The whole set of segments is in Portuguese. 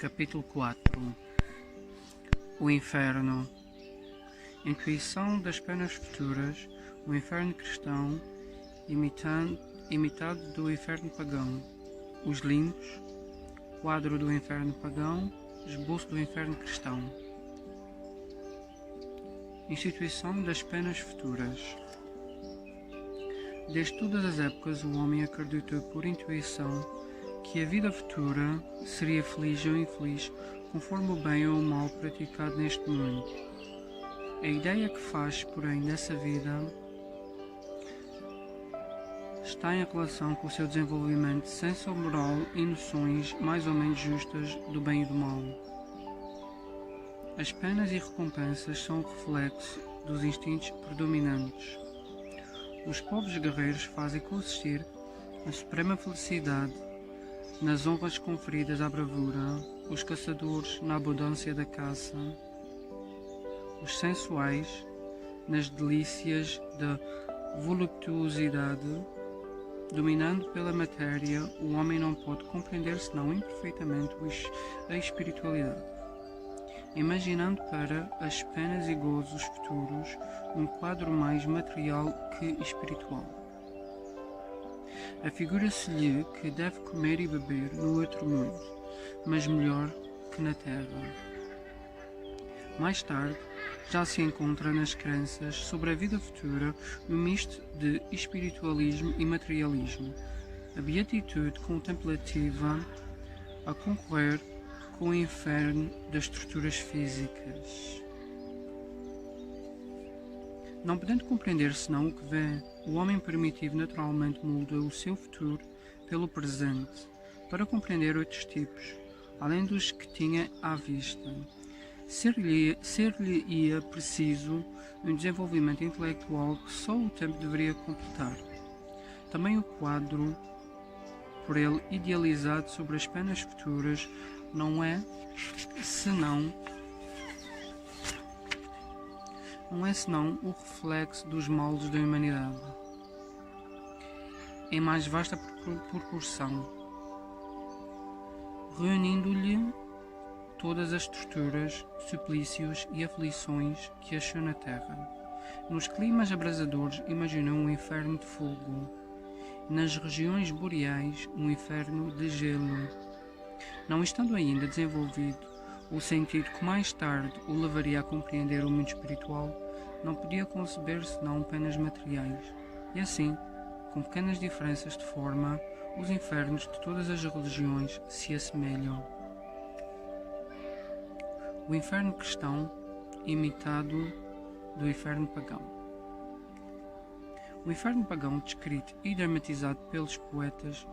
Capítulo 4. O Inferno. Intuição das penas futuras. O inferno cristão, imitado do inferno pagão. Os limbos. Quadro do inferno pagão. Esboço do inferno cristão. Instituição das penas futuras. Desde todas as épocas, o homem acreditou por intuição que a vida futura seria feliz ou infeliz, conforme o bem ou o mal praticado neste mundo. A ideia que faz, porém, dessa vida está em relação com o seu desenvolvimento de senso moral e noções mais ou menos justas do bem e do mal. As penas e recompensas são o reflexo dos instintos predominantes. Os povos guerreiros fazem consistir a suprema felicidade nas honras conferidas à bravura, os caçadores na abundância da caça, os sensuais nas delícias da voluptuosidade. Dominando pela matéria, o homem não pode compreender senão imperfeitamente a espiritualidade, imaginando para as penas e gozos futuros um quadro mais material que espiritual. Afigura-se-lhe que deve comer e beber no outro mundo, mas melhor que na terra. Mais tarde, já se encontra nas crenças sobre a vida futura um misto de espiritualismo e materialismo, a beatitude contemplativa a concorrer com o inferno das estruturas físicas. Não podendo compreender senão o que vê, o homem primitivo naturalmente molda o seu futuro pelo presente, para compreender outros tipos, além dos que tinha à vista. Ser-lhe-ia preciso um desenvolvimento intelectual que só o tempo deveria completar. Também o quadro, por ele idealizado sobre as penas futuras, não é senão o reflexo dos males da humanidade, em mais vasta proporção, reunindo-lhe todas as torturas, suplícios e aflições que achou na terra. Nos climas abrasadores imaginou um inferno de fogo, nas regiões boreais um inferno de gelo. Não estando ainda desenvolvido o sentido que mais tarde o levaria a compreender o mundo espiritual, não podia conceber senão penas materiais. E assim, com pequenas diferenças de forma, os infernos de todas as religiões se assemelham. O inferno cristão, imitado do inferno pagão. O inferno pagão, descrito e dramatizado pelos poetas,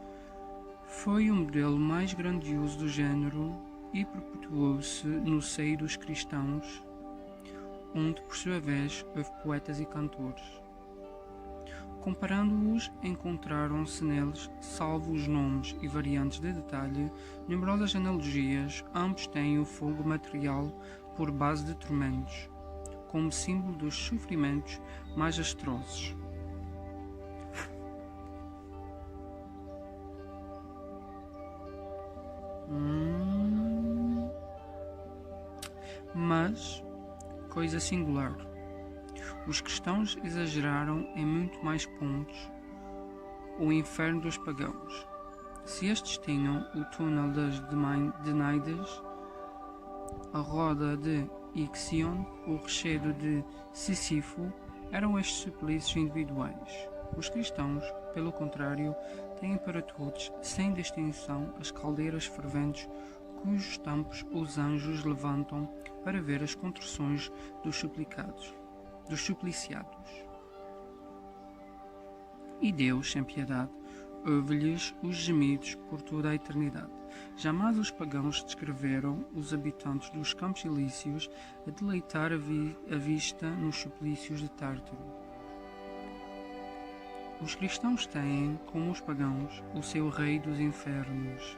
foi o modelo mais grandioso do género e perpetuou-se no seio dos cristãos, onde, por sua vez, houve poetas e cantores. Comparando-os, encontraram-se neles, salvo os nomes e variantes de detalhe, numerosas analogias. Ambos têm o fogo material por base de tormentos, como símbolo dos sofrimentos mais atroces. Mas, coisa singular, os cristãos exageraram em muito mais pontos o inferno dos pagãos. Se estes tinham o túnel das Danaides, a roda de Ixion, o rechedo de Sísifo, eram estes suplícios individuais. Os cristãos, pelo contrário, têm para todos, sem distinção, as caldeiras ferventes cujos tampos os anjos levantam para ver as contorções dos supliciados. E Deus, sem piedade, ouve-lhes os gemidos por toda a eternidade. Jamais os pagãos descreveram os habitantes dos campos ilícios a deleitar a vista nos suplícios de Tártaro. Os cristãos têm, como os pagãos, o seu rei dos infernos,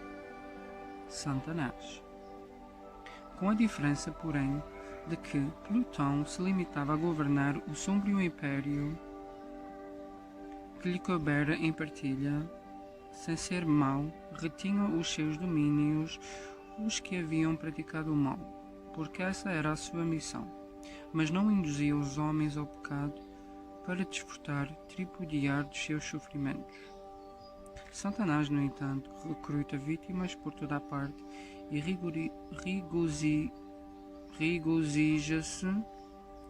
Satanás. Com a diferença, porém, de que Plutão se limitava a governar o sombrio império que lhe coubera em partilha, sem ser mau, retinha os seus domínios os que haviam praticado o mal, porque essa era a sua missão, mas não induzia os homens ao pecado para desfrutar, tripudiar dos seus sofrimentos. Satanás, no entanto, recruta vítimas por toda a parte e regozija-se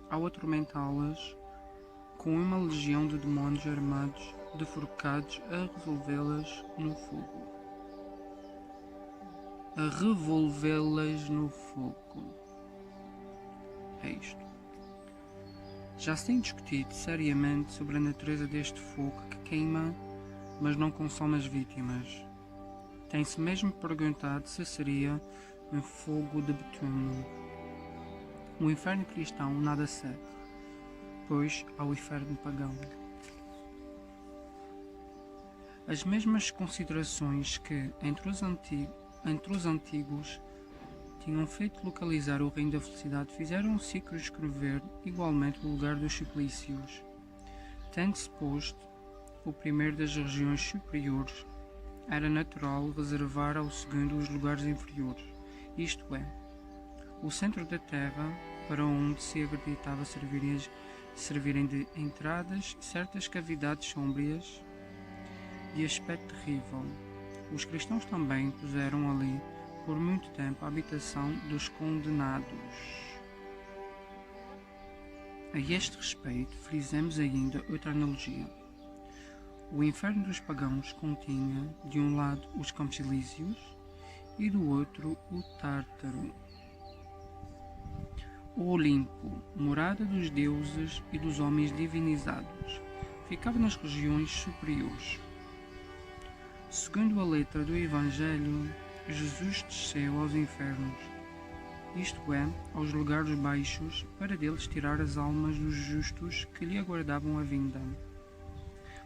ao atormentá-las com uma legião de demónios armados de forcados a revolvê-las no fogo. É isto. Já se tem discutido seriamente sobre a natureza deste fogo que queima, mas não consome as vítimas. Tem-se mesmo perguntado se seria um fogo de betume. O inferno cristão nada cede, pois ao inferno pagão. As mesmas considerações que, entre os antigos, tinham feito localizar o reino da felicidade fizeram o ciclo escrever igualmente o lugar dos suplícios, tendo-se posto o primeiro das regiões superiores, era natural reservar ao segundo os lugares inferiores, isto é, o centro da terra, para onde se acreditava servirem de entradas certas cavidades sômbrias de aspecto terrível. Os cristãos também puseram ali por muito tempo a habitação dos condenados. A este respeito, frisemos ainda outra analogia. O inferno dos pagãos continha, de um lado, os Campos Elíseos e do outro, o Tártaro. O Olimpo, morada dos deuses e dos homens divinizados, ficava nas regiões superiores. Segundo a letra do Evangelho, Jesus desceu aos infernos, isto é, aos lugares baixos, para deles tirar as almas dos justos que lhe aguardavam a vinda.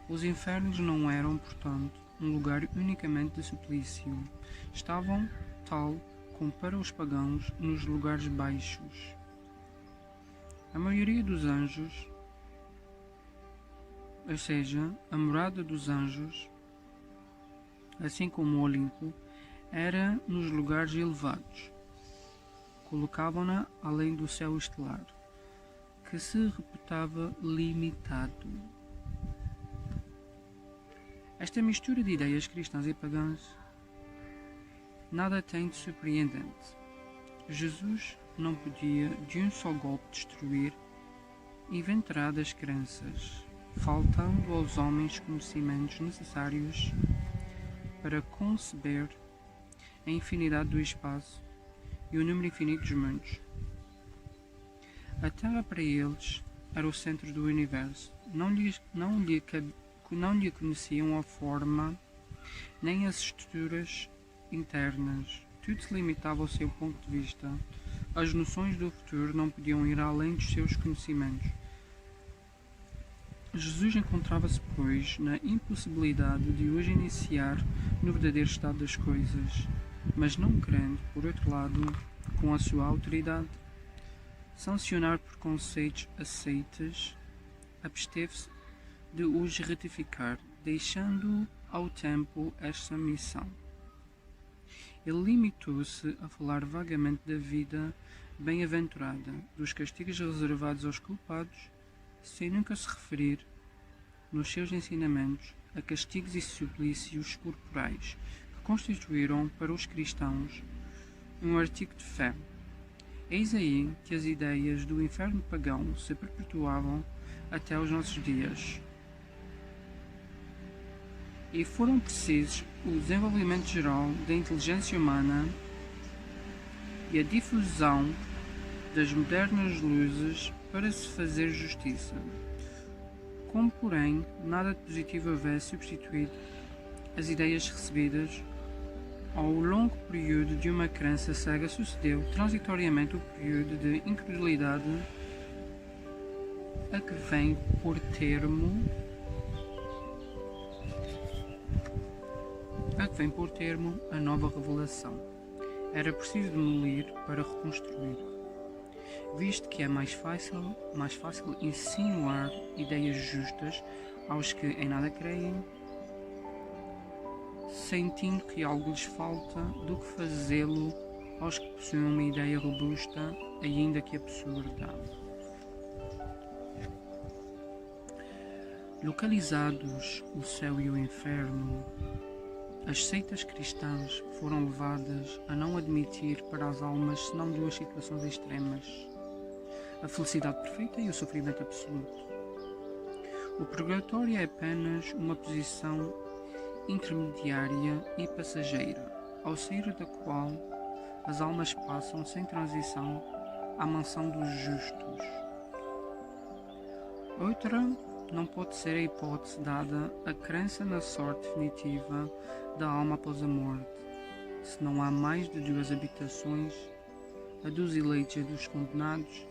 Os infernos não eram, portanto, um lugar unicamente de suplício. Estavam, tal como para os pagãos, nos lugares baixos. A maioria dos anjos, ou seja, a morada dos anjos, assim como o Olimpo, era nos lugares elevados. Colocavam-na além do céu estelar, que se reputava limitado. Esta mistura de ideias cristãs e pagãs nada tem de surpreendente. Jesus não podia de um só golpe destruir inventaradas crenças, faltando aos homens conhecimentos necessários para conceber a infinidade do espaço e o número infinito dos mundos. A Terra para eles era o centro do universo. Não lhe conheciam a forma nem as estruturas internas. Tudo se limitava ao seu ponto de vista. As noções do futuro não podiam ir além dos seus conhecimentos. Jesus encontrava-se, pois, na impossibilidade de hoje iniciar no verdadeiro estado das coisas, mas não querendo, por outro lado, com a sua autoridade, sancionar preconceitos aceites, absteve-se de os retificar, deixando ao tempo esta missão. Ele limitou-se a falar vagamente da vida bem-aventurada, dos castigos reservados aos culpados, sem nunca se referir, nos seus ensinamentos, a castigos e suplícios corporais, que constituíram para os cristãos um artigo de fé. Eis aí que as ideias do inferno pagão se perpetuavam até aos nossos dias. E foram precisos o desenvolvimento geral da inteligência humana e a difusão das modernas luzes para se fazer justiça. Como, porém, nada de positivo houvesse substituído as ideias recebidas ao longo período de uma crença cega, sucedeu transitoriamente o período de incredulidade a que vem por termo a nova revelação. Era preciso demolir para reconstruir, visto que é mais fácil insinuar ideias justas aos que em nada creem, sentindo que algo lhes falta, do que fazê-lo aos que possuem uma ideia robusta, ainda que absurda. Localizados o céu e o inferno, as seitas cristãs foram levadas a não admitir para as almas senão duas situações extremas: a felicidade perfeita e o sofrimento absoluto. O purgatório é apenas uma posição intermediária e passageira, ao sair da qual as almas passam sem transição à mansão dos justos. Outra não pode ser a hipótese dada a crença na sorte definitiva da alma após a morte. Se não há mais de duas habitações, a dos eleitos e a dos condenados,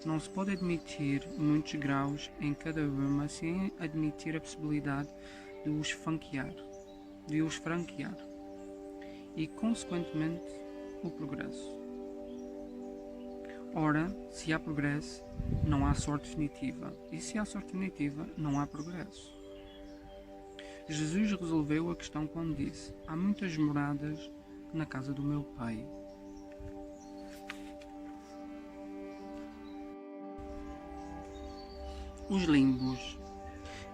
não se pode admitir muitos graus em cada uma sem admitir a possibilidade de os franquear e, consequentemente, o progresso. Ora, se há progresso, não há sorte definitiva, e se há sorte definitiva, não há progresso. Jesus resolveu a questão quando disse: há muitas moradas na casa do meu Pai. Os limbos.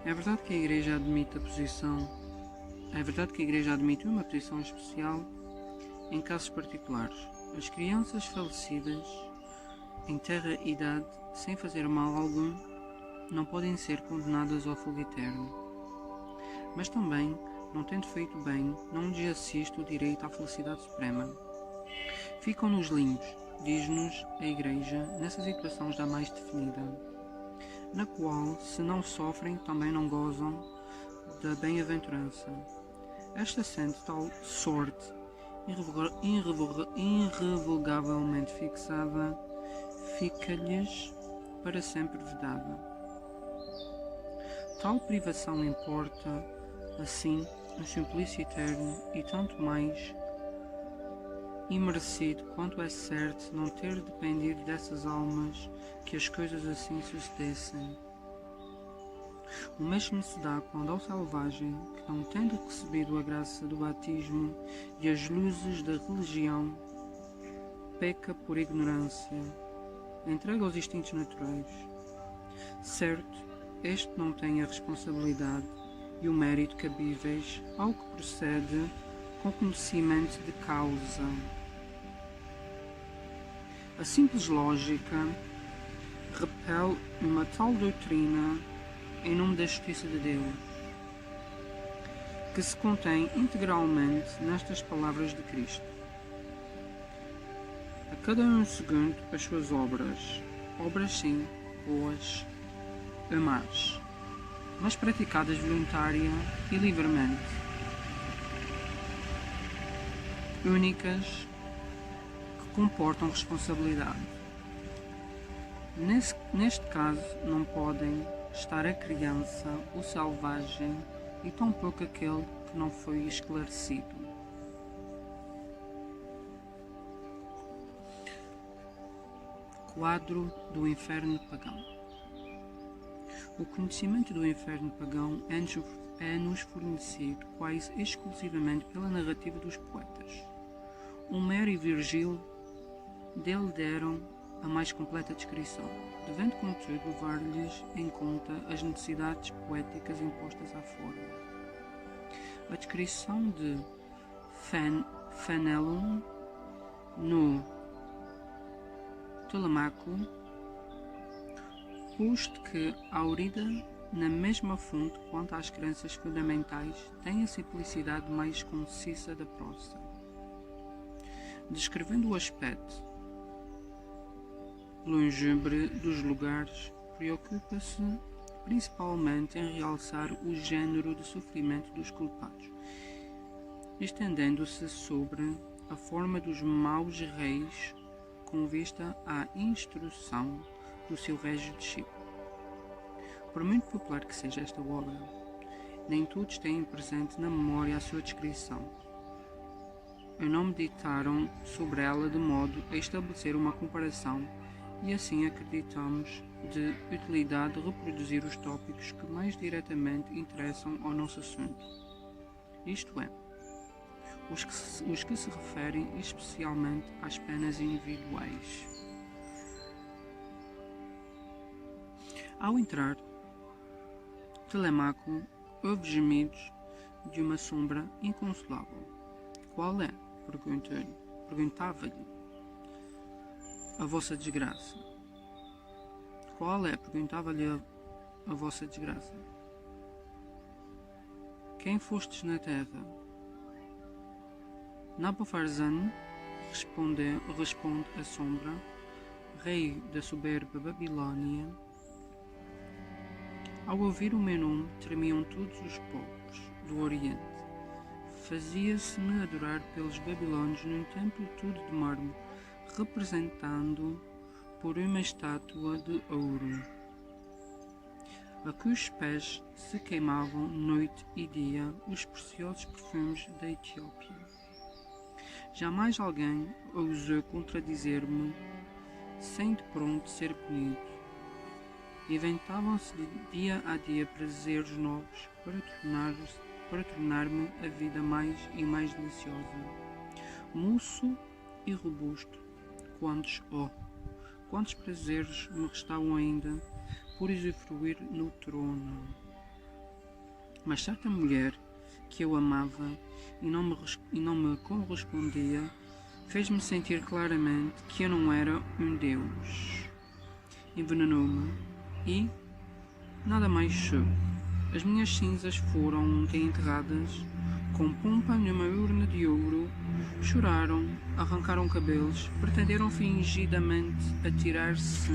É verdade que a Igreja admite uma posição especial em casos particulares. As crianças falecidas em terra e idade, sem fazer mal algum, não podem ser condenadas ao fogo eterno. Mas também, não tendo feito bem, não lhes assiste o direito à felicidade suprema. Ficam nos limbos, diz-nos a Igreja, nessa situação já mais definida, na qual, se não sofrem, também não gozam da bem-aventurança. Esta sente tal sorte irrevogavelmente fixada, fica-lhes para sempre vedada. Tal privação importa, assim, um suplício eterno e tanto mais imerecido quanto é certo não ter dependido dessas almas que as coisas assim sucedessem. O mesmo se dá quando ao selvagem, que não tendo recebido a graça do batismo e as luzes da religião, peca por ignorância, entrega aos instintos naturais. Certo, este não tem a responsabilidade e o mérito cabíveis ao que procede com conhecimento de causa. A simples lógica repele uma tal doutrina em nome da justiça de Deus, que se contém integralmente nestas palavras de Cristo: a cada um segundo as suas obras sim, boas ou más, mas praticadas voluntária e livremente, únicas, que comportam responsabilidade. Neste caso, não podem estar a criança, o selvagem e tampouco aquele que não foi esclarecido. Quadro do inferno pagão. O conhecimento do inferno pagão é-nos fornecido quase exclusivamente pela narrativa dos poetas. Homero e Virgílio dele deram a mais completa descrição, devendo contudo levar-lhes em conta as necessidades poéticas impostas à forma. A descrição de Fénelon no Telemaco, posto que Aurida, na mesma fonte quanto às crenças fundamentais, tem a simplicidade mais concisa da prosa. Descrevendo o aspecto lúgubre dos lugares, preocupa-se principalmente em realçar o género de sofrimento dos culpados, estendendo-se sobre a forma dos maus reis com vista à instrução do seu régio discípulo. Por muito popular que seja esta obra, nem todos têm presente na memória a sua descrição, e não meditaram sobre ela de modo a estabelecer uma comparação, e assim acreditamos de utilidade reproduzir os tópicos que mais diretamente interessam ao nosso assunto. Isto é, os que se referem especialmente às penas individuais. Ao entrar, Telemaco ouve gemidos de uma sombra inconsolável. Qual é? Perguntava-lhe. A vossa desgraça. Qual é? Perguntava-lhe a vossa desgraça. Quem fostes na terra? Nabofarzan responde a sombra, rei da soberba Babilônia. Ao ouvir o meu nome, tremiam todos os povos do Oriente. Fazia-se-me adorar pelos babilônios num templo todo de mármore, representando por uma estátua de ouro, a cujos pés se queimavam noite e dia os preciosos perfumes da Etiópia. Jamais alguém ousou contradizer-me sem de pronto ser punido. Inventavam-se de dia a dia prazeres novos para tornar-me a vida mais e mais deliciosa. Moço e robusto, quantos prazeres me restavam ainda por usufruir no trono. Mas certa mulher que eu amava e não me correspondia fez-me sentir claramente que eu não era um Deus. Envenenou-me e nada mais sou. As minhas cinzas foram ontem enterradas com pompa numa urna de ouro. Choraram, arrancaram cabelos, pretenderam fingidamente atirar-se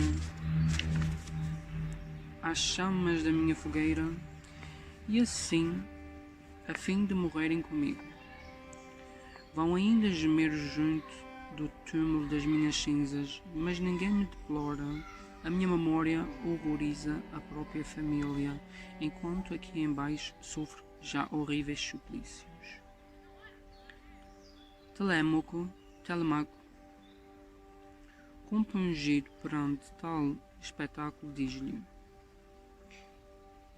às chamas da minha fogueira e assim, a fim de morrerem comigo. Vão ainda gemer junto do túmulo das minhas cinzas, mas ninguém me deplora. A minha memória horroriza a própria família, enquanto aqui embaixo sofro já horríveis suplícios. Telemaco, compungido perante tal espetáculo, diz-lhe: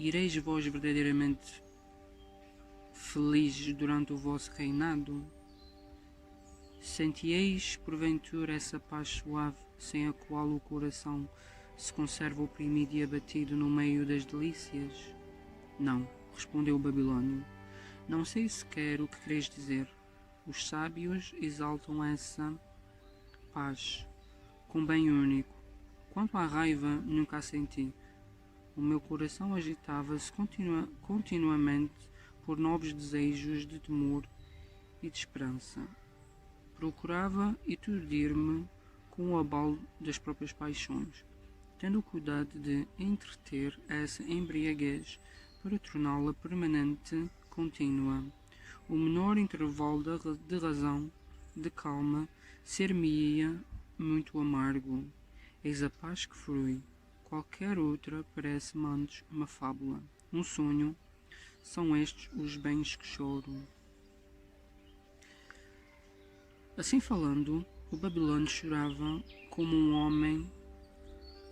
Ireis vós verdadeiramente felizes durante o vosso reinado? Sentieis porventura essa paz suave, sem a qual o coração se conserva oprimido e abatido no meio das delícias? Não, respondeu o babilônio. Não sei sequer o que quereis dizer. Os sábios exaltam essa paz com bem único. Quanto à raiva, nunca a senti. O meu coração agitava-se continuamente por novos desejos de temor e de esperança. Procurava aturdir-me com o abalo das próprias paixões, tendo o cuidado de entreter essa embriaguez para torná-la permanente, contínua. O menor intervalo de razão, de calma, ser-me-ia muito amargo. Eis a paz que flui. Qualquer outra parece-me antes uma fábula, um sonho. São estes os bens que choro. Assim falando, o babilônio chorava como um homem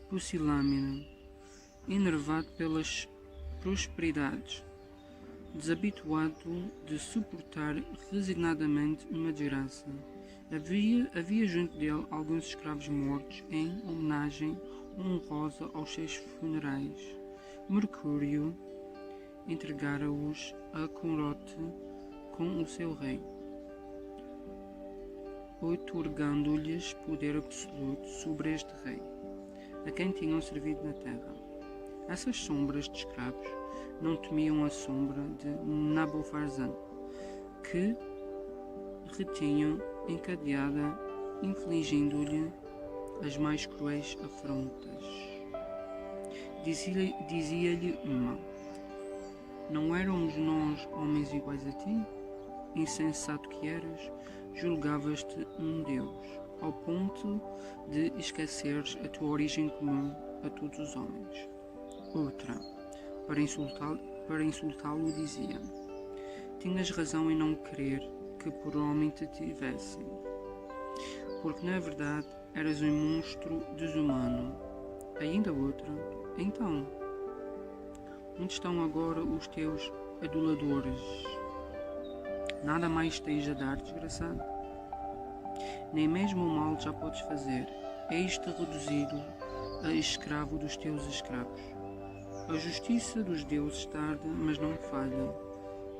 pusilânime, enervado pelas prosperidades, desabituado de suportar resignadamente uma desgraça. Havia junto dele alguns escravos mortos em homenagem honrosa aos seus funerais. Mercúrio entregara-os a Corote com o seu rei, outorgando-lhes poder absoluto sobre este rei, a quem tinham servido na terra. Essas sombras de escravos não temiam a sombra de Nabofarzan, que retinham encadeada, infligindo-lhe as mais cruéis afrontas. Dizia-lhe uma: Não éramos nós homens iguais a ti? Insensato que eras, julgavas-te um Deus, ao ponto de esqueceres a tua origem comum a todos os homens. Outra, para insultá-lo, dizia: Tinhas razão em não querer que por homem te tivessem, porque na verdade eras um monstro desumano. Ainda outra: Então, onde estão agora os teus aduladores? nada mais esteja a dar, desgraçado. Nem mesmo o mal já podes fazer. Eis-te reduzido a escravo dos teus escravos. A justiça dos deuses tarda, mas não falha.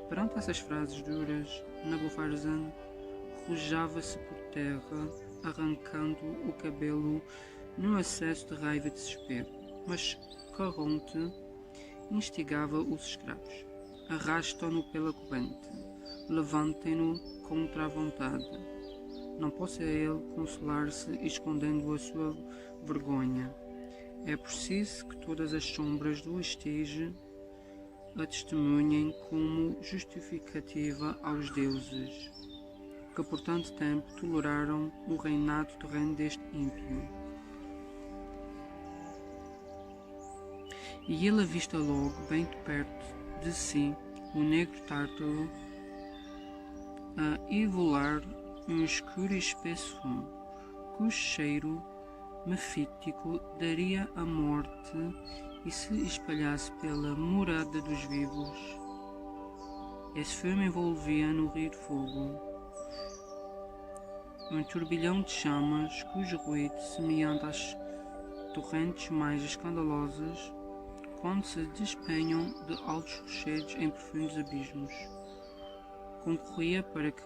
Perante essas frases duras, Nabucodonosor rojava-se por terra, arrancando o cabelo num acesso de raiva e desespero. Mas Caronte instigava os escravos. Arrastam-no pela corrente, levantem-no contra a vontade. Não possa ele consolar-se escondendo a sua vergonha. É preciso que todas as sombras do estige a testemunhem como justificativa aos deuses, que por tanto tempo toleraram o reinado terreno deste ímpio. E ele avista logo, bem de perto de si, o negro tártaro a evolar um escuro e espesso fumo, cujo cheiro mefítico daria a morte e se espalhasse pela morada dos vivos. Esse fumo envolvia no rio de fogo um turbilhão de chamas, cujo ruído, semelhante às torrentes mais escandalosas, quando se despenham de altos rochedos em profundos abismos, concorria para que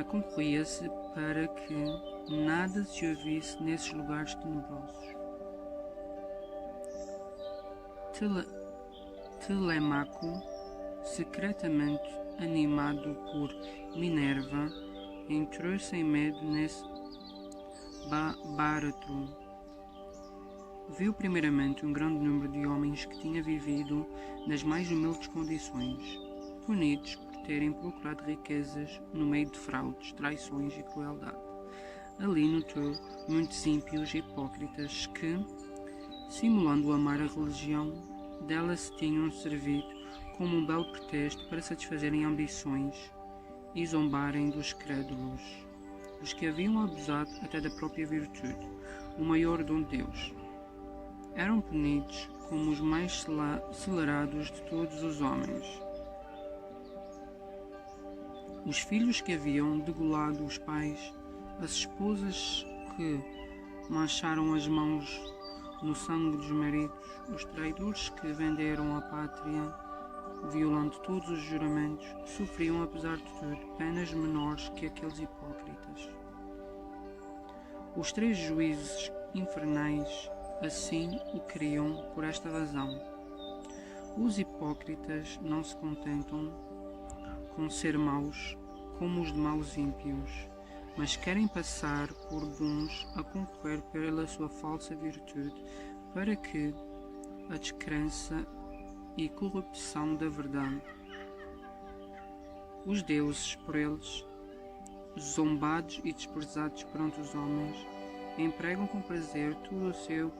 concorria-se para que nada se ouvisse nesses lugares tenebrosos. Telemaco, secretamente animado por Minerva, entrou sem medo nesse báratro. Viu primeiramente um grande número de homens que tinham vivido nas mais humildes condições, punidos por terem procurado riquezas no meio de fraudes, traições e crueldade. Ali notou muitos ímpios e hipócritas que, simulando amar a religião, dela se tinham servido como um belo pretexto para satisfazerem ambições e zombarem dos crédulos, os que haviam abusado até da própria virtude, o maior dom de Deus. Eram punidos como os mais acelerados de todos os homens. Os filhos que haviam degolado os pais, as esposas que mancharam as mãos no sangue dos maridos, os traidores que venderam a pátria, violando todos os juramentos, sofriam, apesar de tudo, penas menores que aqueles hipócritas. Os três juízes infernais assim o queriam por esta razão. Os hipócritas não se contentam com ser maus como os demais ímpios, mas querem passar por bons a concorrer pela sua falsa virtude, para que a descrença e corrupção da verdade. Os deuses, por eles, zombados e desprezados perante os homens, empregam com prazer todo o seu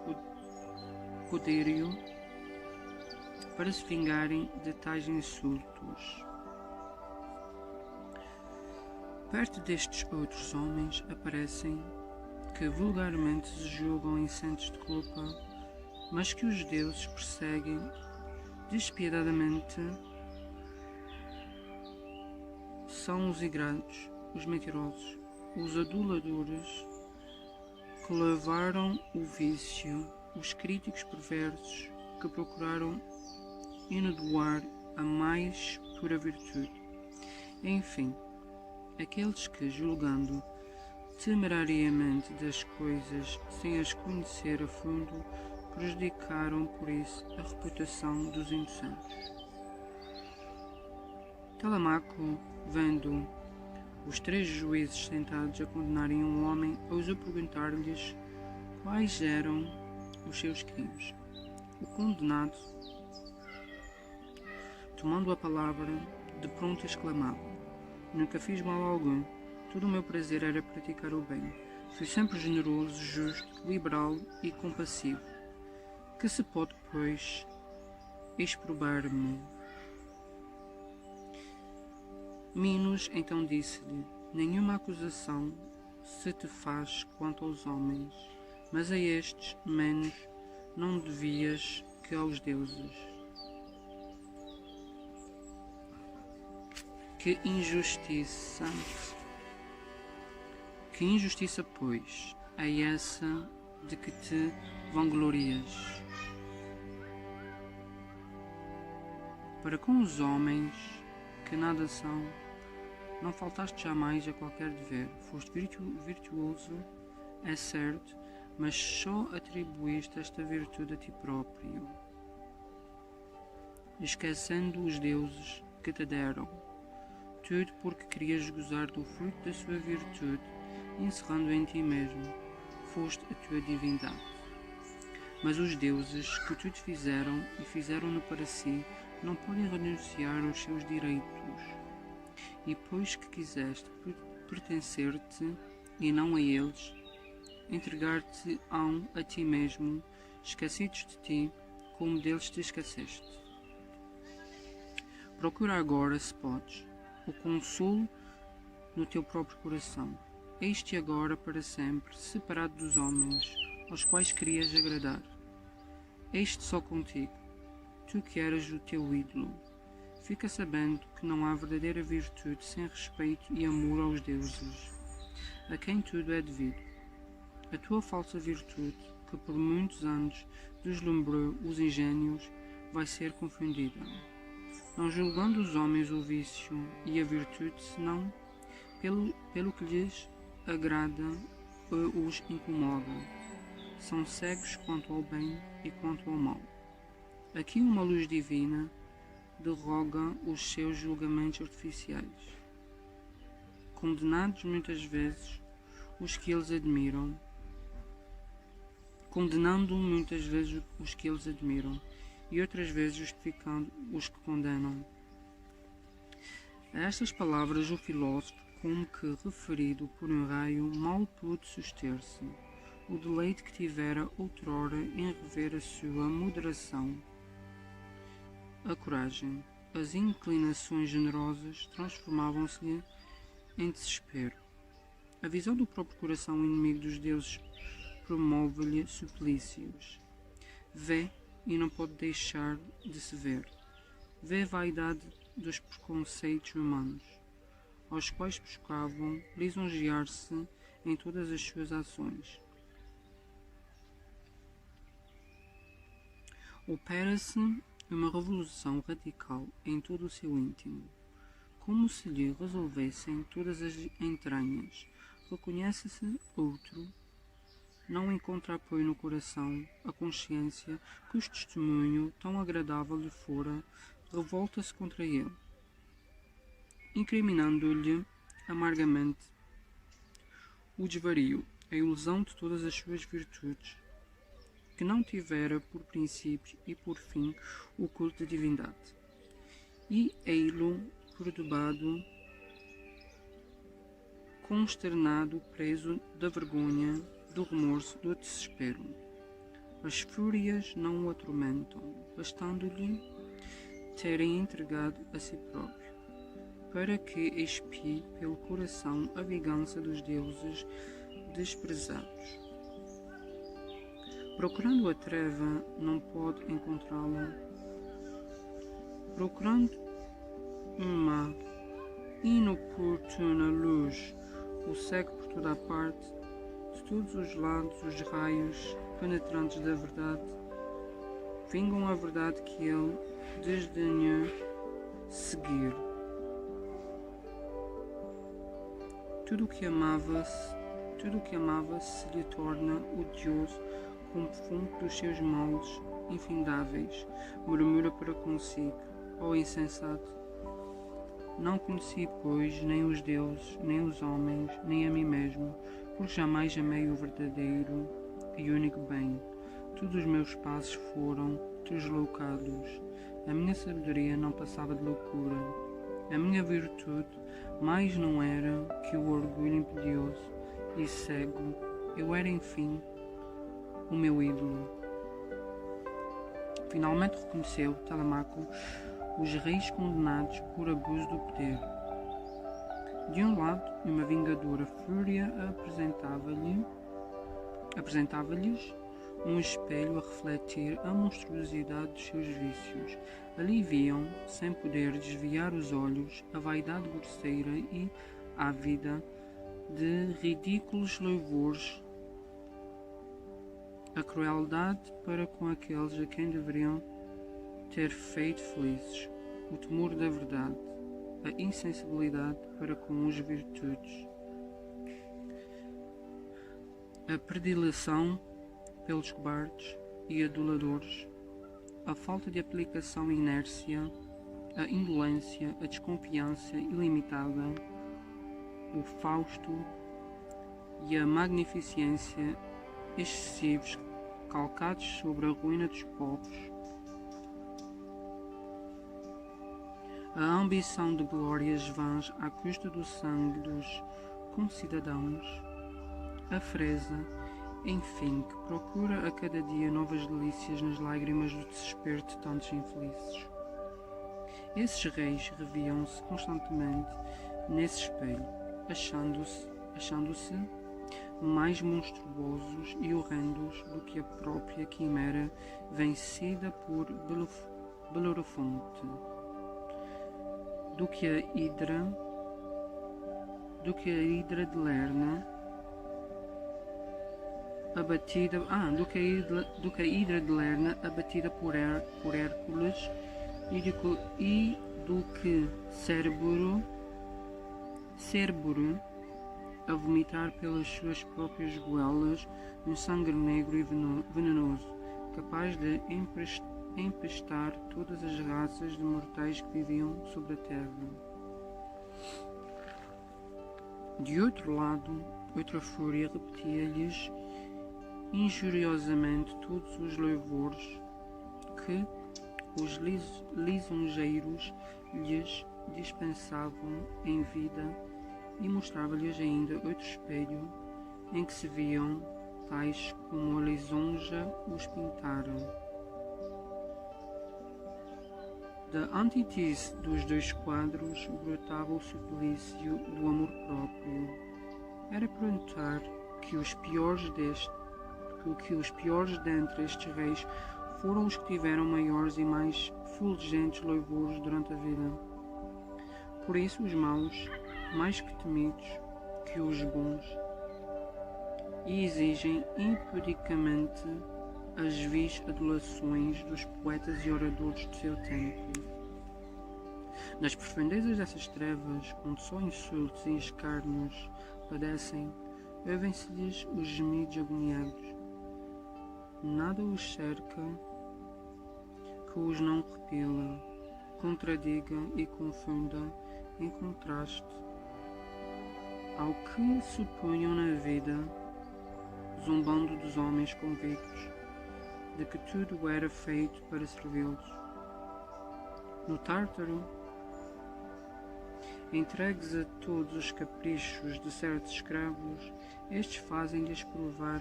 poderio para se vingarem de tais insultos. Perto destes outros homens aparecem que vulgarmente se julgam inocentes de culpa, mas que os deuses perseguem despiadadamente. São os ingratos, os mentirosos, os aduladores, que levaram o vício, os críticos perversos, que procuraram enodoar a mais pura virtude. Enfim, aqueles que, julgando temerariamente das coisas sem as conhecer a fundo, prejudicaram por isso a reputação dos inocentes. Telemaco, vendo os três juízes sentados a condenarem um homem, ousou perguntar-lhes quais eram os seus crimes. O condenado, tomando a palavra, de pronto exclamava: nunca fiz mal algum, todo o meu prazer era praticar o bem. Fui sempre generoso, justo, liberal e compassivo. Que se pode, pois, exprobar-me? Minos então disse-lhe: nenhuma acusação se te faz quanto aos homens, mas a estes menos não devias que aos deuses. Que injustiça! Que injustiça, pois, é essa de que te vanglorias? Para com os homens que nada são, não faltaste jamais a qualquer dever. Foste virtuoso, é certo, mas só atribuíste esta virtude a ti próprio, esquecendo os deuses que te deram. Tudo porque querias gozar do fruto da sua virtude, encerrando em ti mesmo, foste a tua divindade. Mas os deuses que tu te fizeram e fizeram-no para si, não podem renunciar aos seus direitos. E pois que quiseste pertencer-te e não a eles, entregar-te-ão a ti mesmo, esquecidos de ti, como deles te esqueceste. Procura agora, se podes, o consolo no teu próprio coração. Eis-te agora para sempre, separado dos homens, aos quais querias agradar. Eis-te só contigo, tu que eras o teu ídolo. Fica sabendo que não há verdadeira virtude sem respeito e amor aos deuses, a quem tudo é devido. A tua falsa virtude, que por muitos anos deslumbrou os engenhos, vai ser confundida, não julgando os homens o vício e a virtude, senão pelo que lhes agrada ou os incomoda. São cegos quanto ao bem e quanto ao mal. Aqui uma luz divina derroga os seus julgamentos artificiais, condenando muitas vezes os que eles admiram, e outras vezes justificando os que condenam. A estas palavras o filósofo, como que referido por um raio, mal pôde suster-se. O deleite que tivera outrora em rever a sua moderação, a coragem, as inclinações generosas transformavam-se-lhe em desespero. A visão do próprio coração inimigo dos deuses promove-lhe suplícios. Vê e não pode deixar de se ver. Vê a vaidade dos preconceitos humanos, aos quais buscavam lisonjear-se em todas as suas ações. Opera-se uma revolução radical em todo o seu íntimo, como se lhe resolvessem todas as entranhas. Reconhece-se outro, não encontra apoio no coração, a consciência, cujo testemunho tão agradável lhe fora, revolta-se contra ele, incriminando-lhe amargamente o desvario, a ilusão de todas as suas virtudes, que não tivera por princípio e por fim o culto da divindade. E ei-lo perturbado, consternado, preso da vergonha, do remorso, do desespero. As fúrias não o atormentam, bastando-lhe terem entregado a si próprio, para que expie pelo coração a vingança dos deuses desprezados. Procurando a treva, não pode encontrá-la. Procurando uma inoportuna luz, o segue por toda a parte, de todos os lados os raios penetrantes da verdade vingam a verdade que ele desdenha seguir. Tudo o que amava se lhe torna odioso como fonte dos seus males infindáveis. Murmura para consigo: ó insensato, não conheci, pois, nem os deuses, nem os homens, nem a mim mesmo, porque jamais amei o verdadeiro e único bem. Todos os meus passos foram deslocados. A minha sabedoria não passava de loucura. A minha virtude mais não era que o orgulho impedioso e cego. Eu era, enfim, o meu ídolo. Finalmente reconheceu Telemaco os reis condenados por abuso do poder. De um lado, uma vingadora fúria apresentava-lhes um espelho a refletir a monstruosidade dos seus vícios. Ali viam, sem poder desviar os olhos, a vaidade grosseira e ávida de ridículos louvores, a crueldade para com aqueles a quem deveriam ter feito felizes, o temor da verdade, a insensibilidade para com as virtudes, a predileção pelos cobardes e aduladores, a falta de aplicação e inércia, a indolência, a desconfiança ilimitada, o fausto e a magnificência excessivos calcados sobre a ruína dos povos, a ambição de glórias vãs à custa do sangue dos concidadãos, a freza, enfim, que procura a cada dia novas delícias nas lágrimas do desespero de tantos infelizes. Esses reis reviam-se constantemente nesse espelho, achando-se mais monstruosos e horrendos do que a própria quimera vencida por Belerofonte, do que a hidra de Lerna abatida por Hércules e do que Cérburo a vomitar pelas suas próprias goelas um sangue negro e venenoso, capaz de empestar todas as raças de mortais que viviam sobre a terra. De outro lado, outra fúria repetia-lhes injuriosamente todos os louvores que os lisonjeiros lhes dispensavam em vida e mostrava-lhes ainda outro espelho em que se viam tais como a lisonja os pintaram. Da antítese dos dois quadros brotava o suplício do amor próprio. Era para notar que os piores dentre estes reis foram os que tiveram maiores e mais fulgentes louvores durante a vida. Por isso os maus, mais que temidos que os bons, e exigem impudicamente as vis adulações dos poetas e oradores do seu tempo. Nas profundezas dessas trevas, onde só insultos e escárnios padecem, ouvem-se-lhes os gemidos agoniados. Nada os cerca que os não repela, contradiga e confunda em contraste ao que supunham na vida, zombando dos homens convictos de que tudo era feito para servi-los. No Tártaro, entregues a todos os caprichos de certos escravos, estes fazem-lhes provar,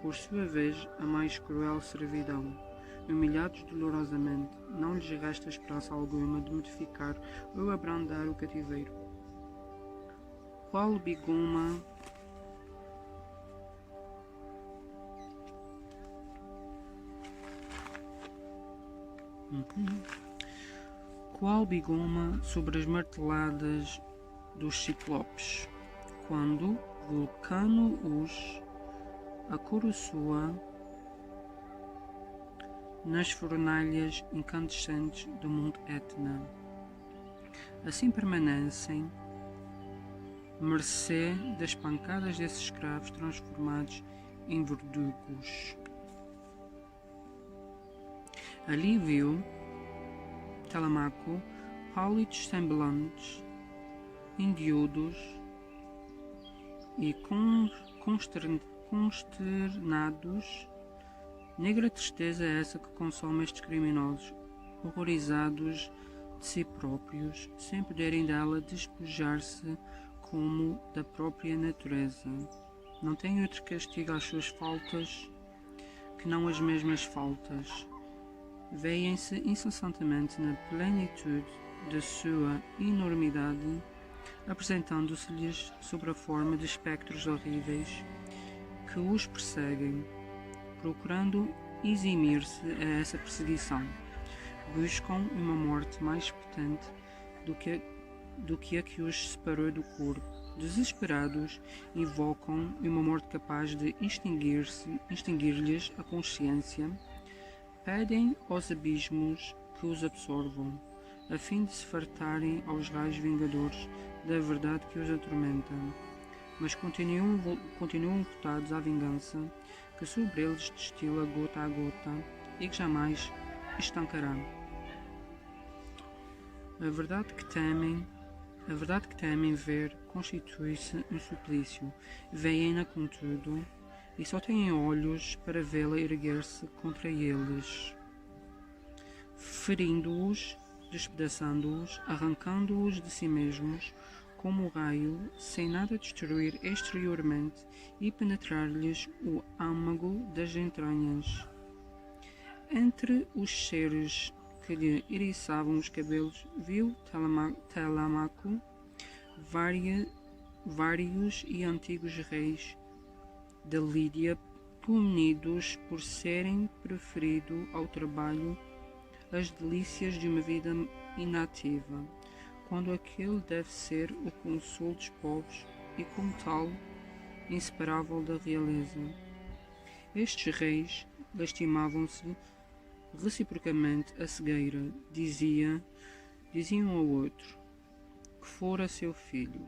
por sua vez, a mais cruel servidão. Humilhados dolorosamente, não lhes resta esperança alguma de modificar ou abrandar o cativeiro. Qual bigoma sobre as marteladas dos ciclopes, quando Vulcano os acoroçoa nas fornalhas incandescentes do Monte Etna. Assim permanecem mercê das pancadas desses escravos transformados em verdugos. Ali viu Telemaco pálidos semblantes, indiodos e consternados. Negra tristeza é essa que consome estes criminosos, horrorizados de si próprios, sem poderem dela despojar-se como da própria natureza. Não têm outro castigo às suas faltas que não as mesmas faltas. Veem-se incessantemente na plenitude da sua enormidade, apresentando-se-lhes sob a forma de espectros horríveis que os perseguem, procurando eximir-se a essa perseguição. Buscam uma morte mais potente do que a que os separou do corpo. Desesperados, invocam uma morte capaz de extinguir-lhes a consciência. Pedem aos abismos que os absorvam, a fim de se fartarem aos raios vingadores da verdade que os atormenta. Mas continuam votados à vingança, que sobre eles destila gota a gota e que jamais estancará. A verdade que temem ver constitui-se um suplício. Veem-na contudo, e só têm olhos para vê-la erguer-se contra eles, ferindo-os, despedaçando-os, arrancando-os de si mesmos, como o raio, sem nada destruir exteriormente e penetrar-lhes o âmago das entranhas. Entre os seres que lhe eriçavam os cabelos, viu Telemaco vários e antigos reis da Lídia punidos por serem preferido ao trabalho as delícias de uma vida inativa, quando aquele deve ser o consuelo dos povos e, como tal, inseparável da realeza. Estes reis lastimavam-se reciprocamente a cegueira, diziam ao outro que fora seu filho.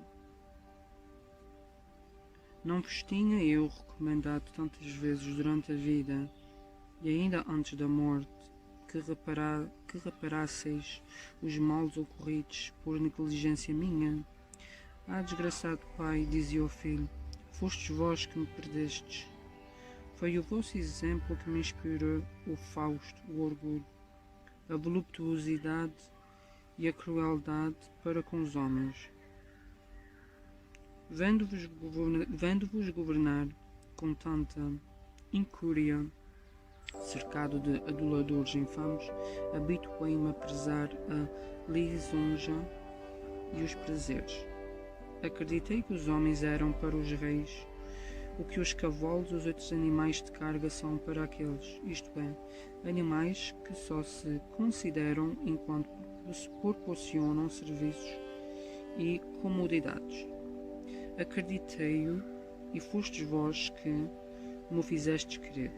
Não vos tinha eu recomendado tantas vezes durante a vida, e ainda antes da morte, que reparasseis os males ocorridos por negligência minha? Ah, desgraçado pai, dizia o filho, fostes vós que me perdestes. Foi o vosso exemplo que me inspirou o Fausto, o orgulho, a voluptuosidade e a crueldade para com os homens. Vendo-vos governar com tanta incúria, cercado de aduladores infames, habituei-me a prezar a lisonja e os prazeres. Acreditei que os homens eram para os reis o que os cavalos e os outros animais de carga são para aqueles, isto é, animais que só se consideram enquanto proporcionam serviços e comodidades. Acreditei-o, e fostes vós que me fizestes crer,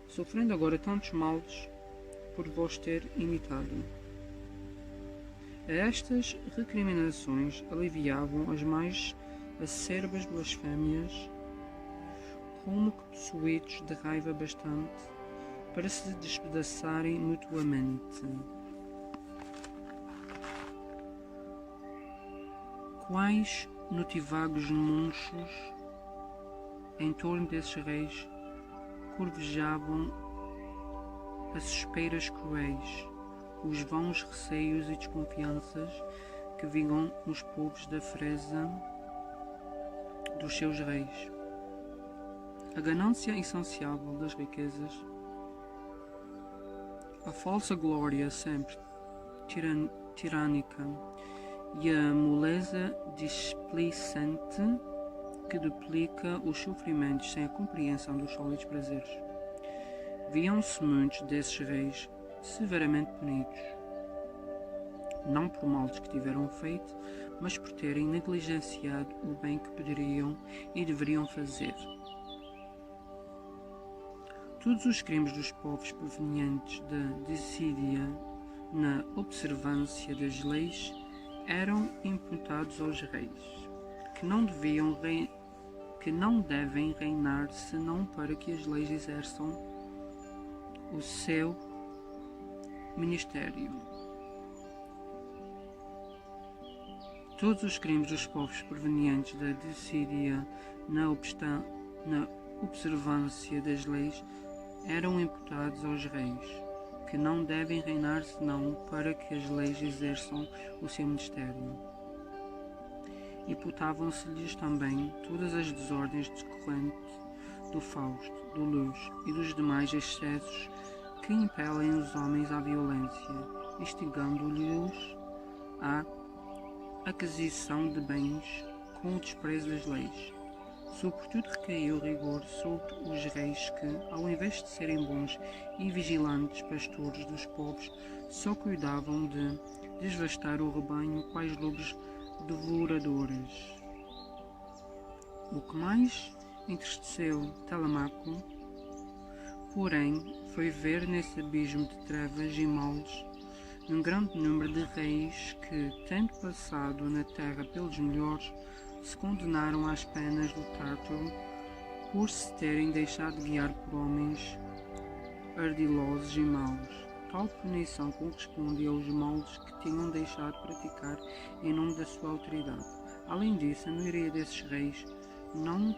sofrendo agora tantos males por vos ter imitado. A estas recriminações aliviavam as mais acerbas blasfémias, como que possuídos de raiva bastante para se despedaçarem mutuamente. Quais notivagos murchos em torno desses reis curvejavam as suspeiras cruéis, os vãos receios e desconfianças que vinham nos povos da freza dos seus reis. A ganância insaciável das riquezas, a falsa glória sempre tirânica e a moleza displicente que duplica os sofrimentos sem a compreensão dos sólidos prazeres. Viam-se muitos desses reis severamente punidos, não por males que tiveram feito, mas por terem negligenciado o bem que poderiam e deveriam fazer. Todos os crimes dos povos provenientes da desídia na observância das leis eram imputados aos reis, que não devem reinar senão para que as leis exerçam o seu ministério. Todos os crimes dos povos provenientes da desídia na observância das leis eram imputados aos reis, que não devem reinar senão para que as leis exerçam o seu ministério. Imputavam-se-lhes também todas as desordens decorrentes do Fausto, do luxo e dos demais excessos que impelem os homens à violência, instigando-lhes à aquisição de bens com o desprezo das leis, Sobretudo recaiu rigor sobre os reis que, ao invés de serem bons e vigilantes pastores dos povos, só cuidavam de desvastar o rebanho quais lobos devoradores. O que mais entristeceu Telemaco, porém, foi ver nesse abismo de trevas e males um grande número de reis que, tendo passado na terra pelos melhores, se condenaram às penas do Tártaro por se terem deixado guiar por homens ardilosos e maus. Tal punição corresponde aos males que tinham deixado de praticar em nome da sua autoridade. Além disso, a maioria desses reis não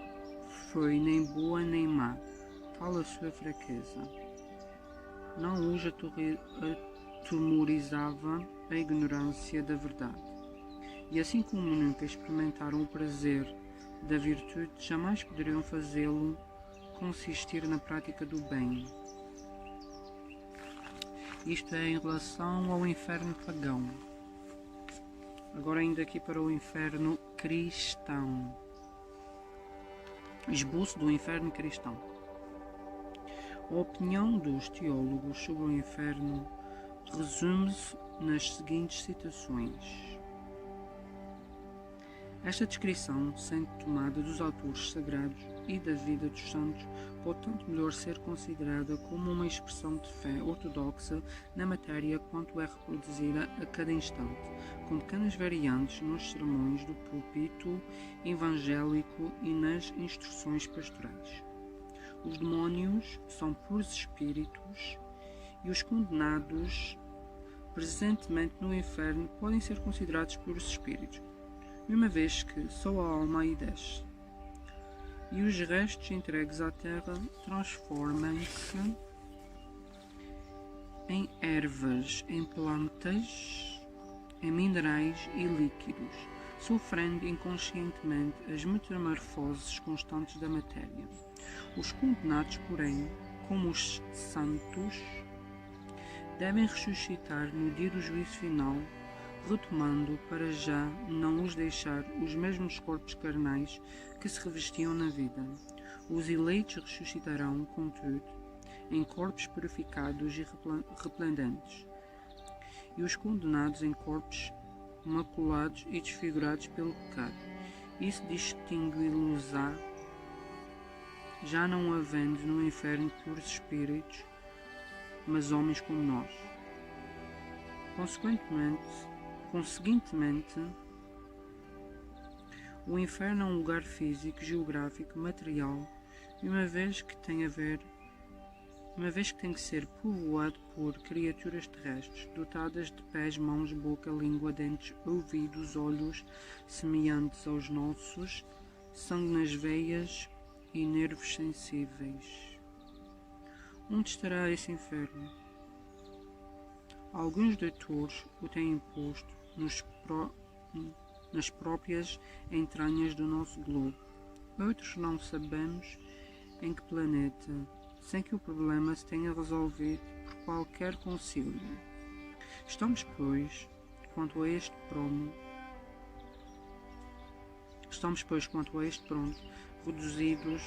foi nem boa nem má, tal a sua fraqueza. Não os atemorizava a ignorância da verdade. E assim como nunca experimentaram o prazer da virtude, jamais poderiam fazê-lo consistir na prática do bem. Isto é em relação ao inferno pagão. Agora indo aqui para o inferno cristão. Esboço do inferno cristão. A opinião dos teólogos sobre o inferno resume-se nas seguintes citações. Esta descrição, sendo tomada dos autores sagrados e da vida dos santos, pode tanto melhor ser considerada como uma expressão de fé ortodoxa na matéria quanto é reproduzida a cada instante, com pequenas variantes nos sermões do púlpito evangélico e nas instruções pastorais. Os demónios são puros espíritos e os condenados presentemente no inferno podem ser considerados puros espíritos, uma vez que só a alma aí desce, e os restos entregues à terra transformam-se em ervas, em plantas, em minerais e líquidos, sofrendo inconscientemente as metamorfoses constantes da matéria. Os condenados, porém, como os santos, devem ressuscitar no dia do juízo final, retomando para já não os deixar os mesmos corpos carnais que se revestiam na vida. Os eleitos ressuscitarão, contudo, em corpos purificados e resplendentes, e os condenados em corpos maculados e desfigurados pelo pecado. Isso distingui-los-á, já não havendo no inferno puros espíritos, mas homens como nós. Conseguintemente, o inferno é um lugar físico, geográfico, material, e uma vez que tem que ser povoado por criaturas terrestres, dotadas de pés, mãos, boca, língua, dentes, ouvidos, olhos, semelhantes aos nossos, sangue nas veias e nervos sensíveis. Onde estará esse inferno? Alguns doutores o têm imposto nas próprias entranhas do nosso globo. Outros não sabemos em que planeta, sem que o problema se tenha resolvido por qualquer concílio. Estamos, pois, quanto a este pronto, reduzidos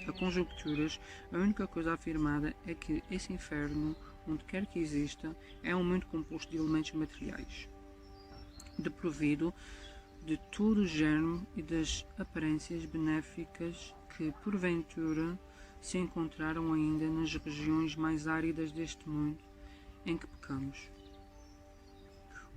a conjecturas. A única coisa afirmada é que esse inferno, onde quer que exista, é um mundo composto de elementos materiais, desprovido de todo o germe e das aparências benéficas que, porventura, se encontraram ainda nas regiões mais áridas deste mundo em que pecamos.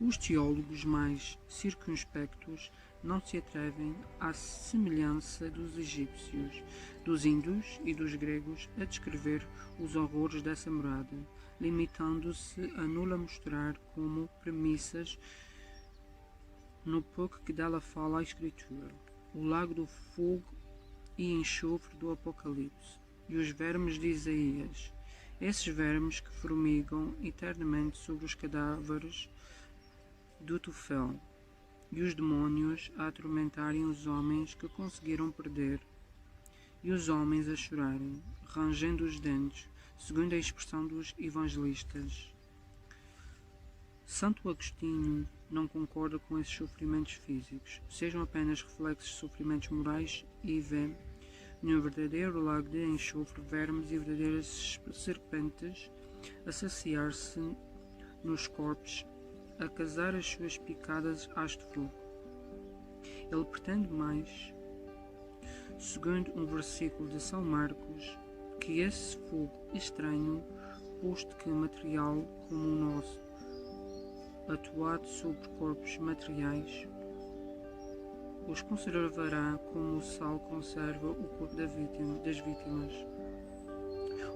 Os teólogos mais circunspectos não se atrevem, à semelhança dos egípcios, dos hindus e dos gregos, a descrever os horrores dessa morada, limitando-se a nula mostrar como premissas no pouco que dela fala a Escritura, o lago do fogo e enxofre do Apocalipse, e os vermes de Isaías, esses vermes que formigam eternamente sobre os cadáveres do Tufel, e os demónios a atormentarem os homens que conseguiram perder, e os homens a chorarem, rangendo os dentes, segundo a expressão dos evangelistas. Santo Agostinho não concorda com esses sofrimentos físicos, sejam apenas reflexos de sofrimentos morais e vê num verdadeiro lago de enxofre vermes e verdadeiras serpentes a saciar-se nos corpos, a casar as suas picadas às de fogo. Ele pretende mais, segundo um versículo de São Marcos, que esse fogo estranho, posto que material como o nosso, atuado sobre corpos materiais, os conservará como o sal conserva o corpo das vítimas.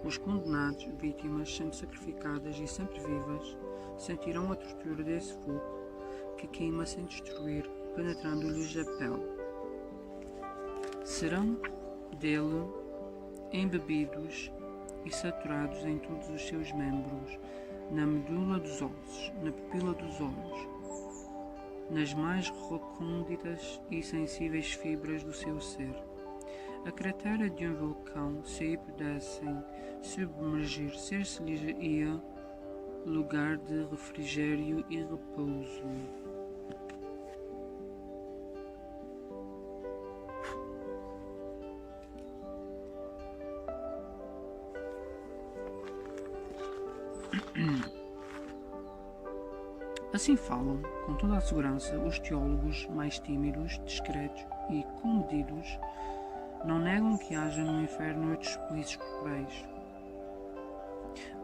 Os condenados, vítimas sempre sacrificadas e sempre vivas, sentirão a tortura desse fogo que queima sem destruir, penetrando-lhes a pele. Serão dele embebidos e saturados em todos os seus membros, na medula dos ossos, na pupila dos olhos, nas mais recônditas e sensíveis fibras do seu ser. A cratera de um vulcão, se aí pudessem submergir, ser-se-lhes-ia lugar de refrigério e repouso. Assim falam, com toda a segurança, os teólogos mais tímidos, discretos e comedidos. Não negam que haja no inferno outros suplícios corporais,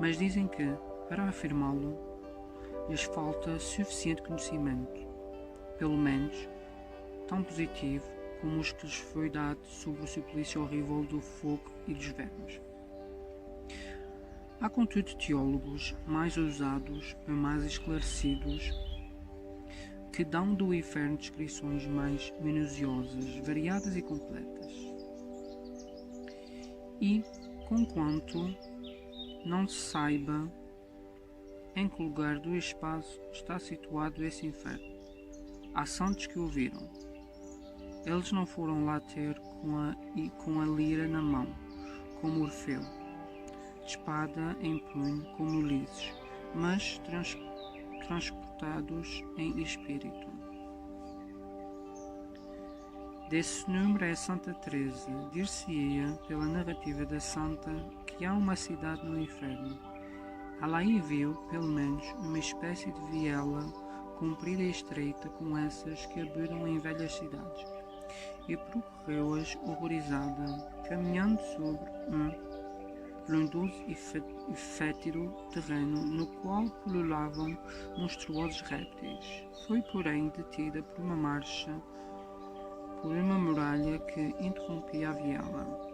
mas dizem que, para afirmá-lo, lhes falta suficiente conhecimento, pelo menos tão positivo como os que lhes foi dado sobre o suplício horrível do fogo e dos vermes. Há, contudo, teólogos mais ousados e mais esclarecidos que dão do inferno descrições mais minuciosas, variadas e completas. E, conquanto não se saiba em que lugar do espaço está situado esse inferno, há santos que o viram. Eles não foram lá ter com a lira na mão, como Orfeu, de espada em punho, como Ulisses, mas transportados em espírito. Desse número é Santa Teresa. Dir-se-ia, pela narrativa da santa, que há uma cidade no inferno. Ela aí viu, pelo menos, uma espécie de viela comprida e estreita como essas que abundam em velhas cidades, e percorreu-as horrorizada, caminhando sobre um frondoso e fétido terreno no qual pululavam monstruosos répteis. Foi, porém, detida por uma marcha, por uma muralha que interrompia a viela.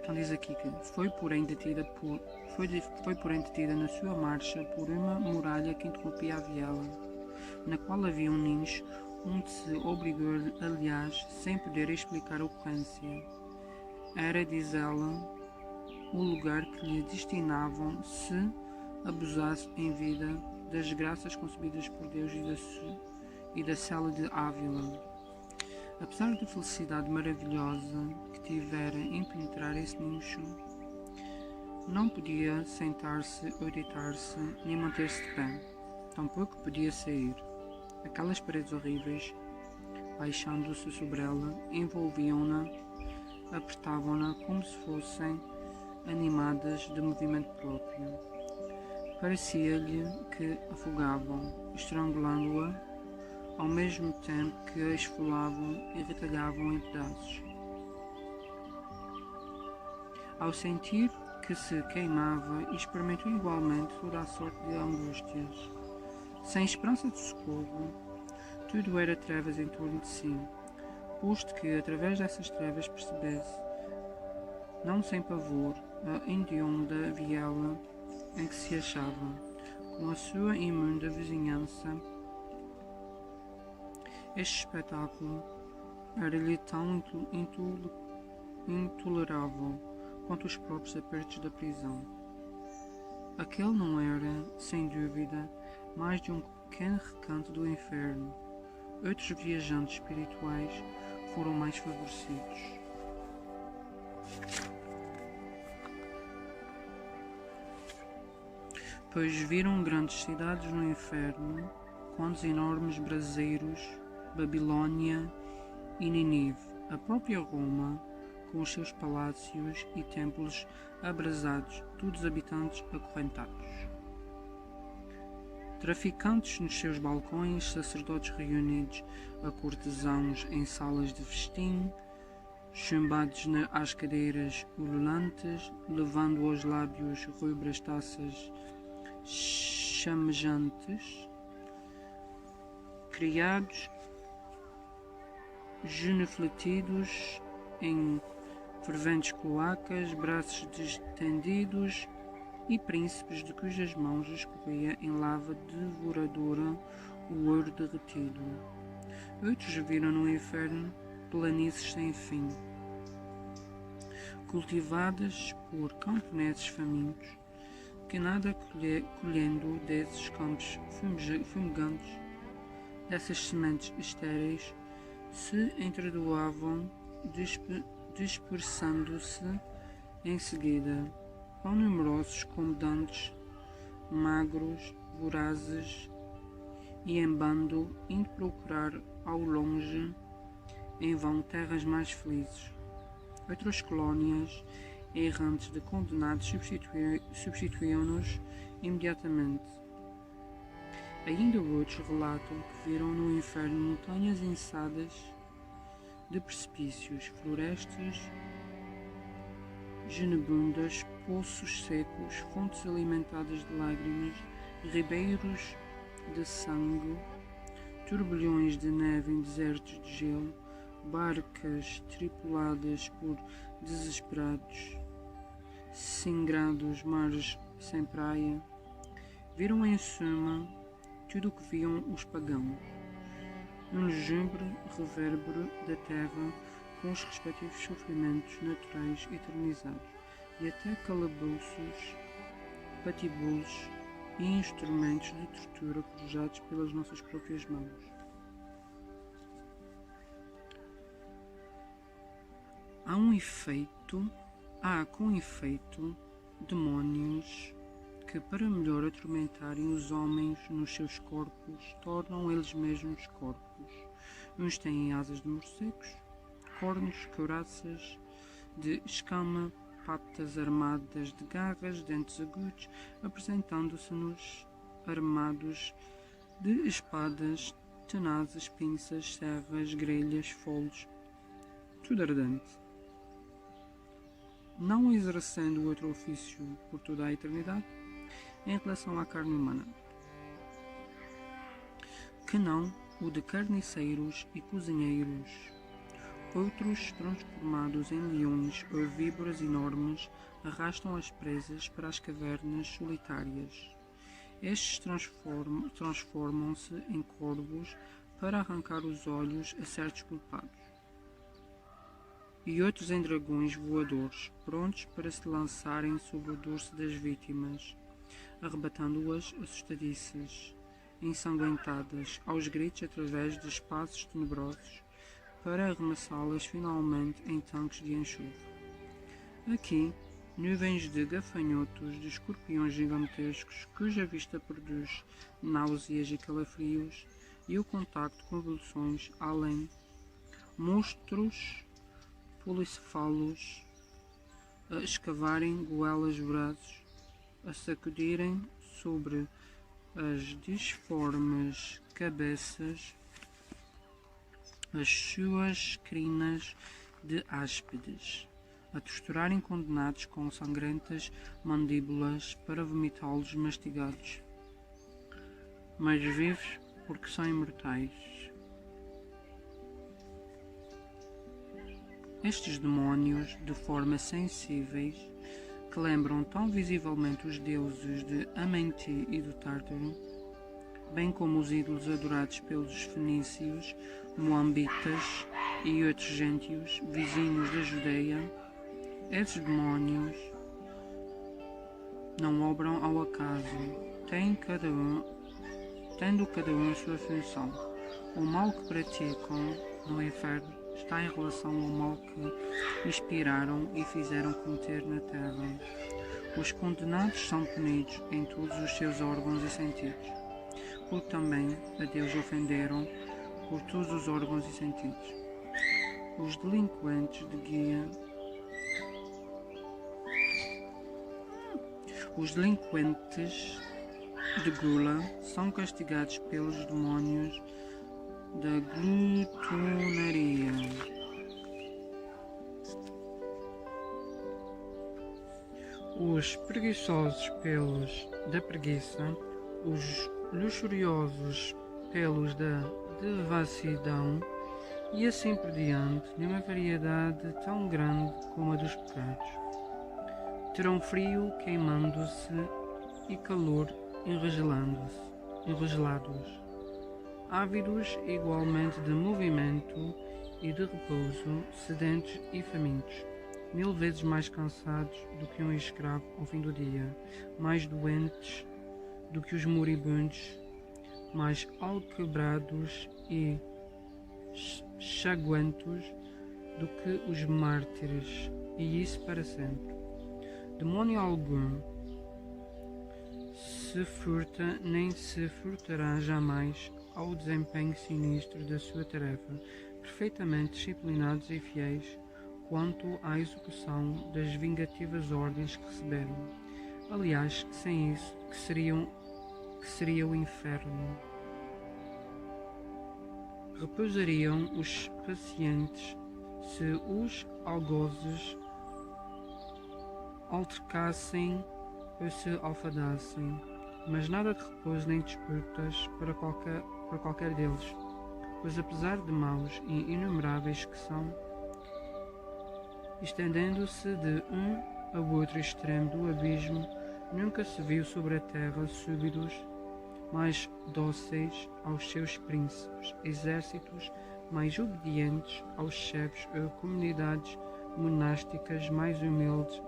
Então diz aqui que foi porém detida na sua marcha por uma muralha que interrompia a viela, na qual havia um nicho onde se obrigou, aliás, sem poder explicar a ocorrência. Era, diz ela, o lugar que lhe destinavam se abusasse em vida das graças concebidas por Deus e da cela de Ávila. Apesar da felicidade maravilhosa que tivera em penetrar esse nicho, não podia sentar-se ou deitar-se, nem manter-se de pé. Tampouco podia sair. Aquelas paredes horríveis, baixando-se sobre ela, envolviam-na, apertavam-na como se fossem animadas de movimento próprio. Parecia-lhe que afogavam, estrangulando-a, ao mesmo tempo que a esfolavam e retalhavam em pedaços. Ao sentir que se queimava, experimentou igualmente toda a sorte de angústias. Sem esperança de socorro, tudo era trevas em torno de si, posto que, através dessas trevas, percebesse, não sem pavor, a hedionda viela em que se achava, com a sua imunda vizinhança. Este espetáculo era-lhe tão intolerável quanto os próprios apertos da prisão. Aquele não era, sem dúvida, mais de um pequeno recanto do inferno. Outros viajantes espirituais foram mais favorecidos. Pois viram grandes cidades no inferno, com os enormes braseiros, Babilônia e Nínive, a própria Roma, com os seus palácios e templos abrasados, todos habitantes acorrentados. Traficantes nos seus balcões, sacerdotes reunidos a cortesãos em salas de festim, chumbados às cadeiras ululantes, levando aos lábios rubras taças chamejantes, criados genufletidos em ferventes cloacas, braços distendidos e príncipes de cujas mãos escorria em lava devoradora o ouro derretido. Outros viram no inferno planícies sem fim, cultivadas por camponeses famintos, que nada colhendo desses campos fumegantes, dessas sementes estéreis, se entredoavam, dispersando-se em seguida, tão numerosos como dantes, magros, vorazes, e em bando, indo procurar ao longe, em vão, terras mais felizes. Outras colónias errantes de condenados substituíam-nos imediatamente. Ainda outros relatam que viram no inferno montanhas ensadas de precipícios, florestas genebundas, poços secos, fontes alimentadas de lágrimas, ribeiros de sangue, turbilhões de neve em desertos de gelo, barcas tripuladas por desesperados, singrados mares sem praia. Viram em suma tudo o que viam os pagãos, num lugubre revérbero da terra, com os respectivos sofrimentos naturais eternizados, e até calabouços, patibulos e instrumentos de tortura forjados pelas nossas próprias mãos. Há com efeito demónios que, para melhor atormentarem os homens nos seus corpos, tornam eles mesmos corpos. Uns têm asas de morcegos, cornos, couraças de escama, patas armadas de garras, dentes agudos, apresentando-se-nos armados de espadas, tenazes, pinças, serras, grelhas, foles, tudo ardente. Não exercendo outro ofício por toda a eternidade, em relação à carne humana, que não o de carniceiros e cozinheiros. Outros, transformados em leões ou víboras enormes, arrastam as presas para as cavernas solitárias. Estes transformam-se em corvos para arrancar os olhos a certos culpados, e outros em dragões voadores, prontos para se lançarem sobre o dorso das vítimas, arrebatando-as assustadiças, ensanguentadas, aos gritos através de espaços tenebrosos, para arremessá-las finalmente em tanques de enxofre. Aqui, nuvens de gafanhotos, de escorpiões gigantescos, cuja vista produz náuseas e calafrios, e o contacto com convulsões além, monstros policefalos a escavarem goelas vorazes, a sacudirem sobre as disformes cabeças as suas crinas de áspides, a torturarem condenados com sangrentas mandíbulas para vomitá-los mastigados, mas vivos porque são imortais. Estes demónios, de forma sensíveis, que lembram tão visivelmente os deuses de Amenti e do Tártaro, bem como os ídolos adorados pelos fenícios, moabitas e outros gentios vizinhos da Judeia, esses demónios não obram ao acaso, tendo cada um a sua função. O mal que praticam no inferno está em relação ao mal que inspiraram e fizeram cometer na terra. Os condenados são punidos em todos os seus órgãos e sentidos, porque também a Deus ofenderam por todos os órgãos e sentidos. Os delinquentes de gula são castigados pelos demónios da glutonaria. Os preguiçosos pelos da preguiça, os luxuriosos pelos da devassidão e assim por diante, de uma variedade tão grande como a dos pecados. Terão frio queimando-se e calor enregelados, ávidos igualmente de movimento e de repouso, sedentos e famintos, 1000 vezes mais cansados do que um escravo ao fim do dia, mais doentes do que os moribundos, mais alquebrados e chaguentos do que os mártires, e isso para sempre. Demónio algum se furta nem se furtará jamais ao desempenho sinistro da sua tarefa, perfeitamente disciplinados e fiéis quanto à execução das vingativas ordens que receberam. Aliás, sem isso, que seria o inferno. Repousariam os pacientes se os algozes altercassem ou se alfadassem, mas nada de repouso nem disputas para qualquer deles, pois apesar de maus e inumeráveis que são, estendendo-se de um ao outro extremo do abismo, nunca se viu sobre a terra súbitos mais dóceis aos seus príncipes, exércitos mais obedientes aos chefes ou comunidades monásticas mais humildes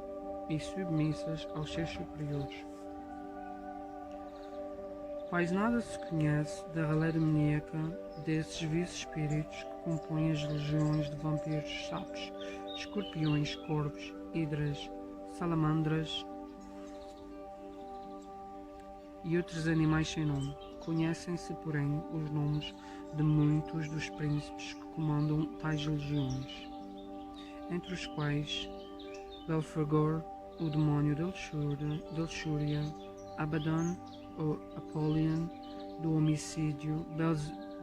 e submissas aos seus superiores. Quase nada se conhece da ralé demoníaca desses vice-espíritos que compõem as legiões de vampiros, sapos, escorpiões, corvos, hidras, salamandras e outros animais sem nome. Conhecem-se, porém, os nomes de muitos dos príncipes que comandam tais legiões, entre os quais Belphegor, o demónio da luxúria, Abaddon, o Apollyon, do homicídio,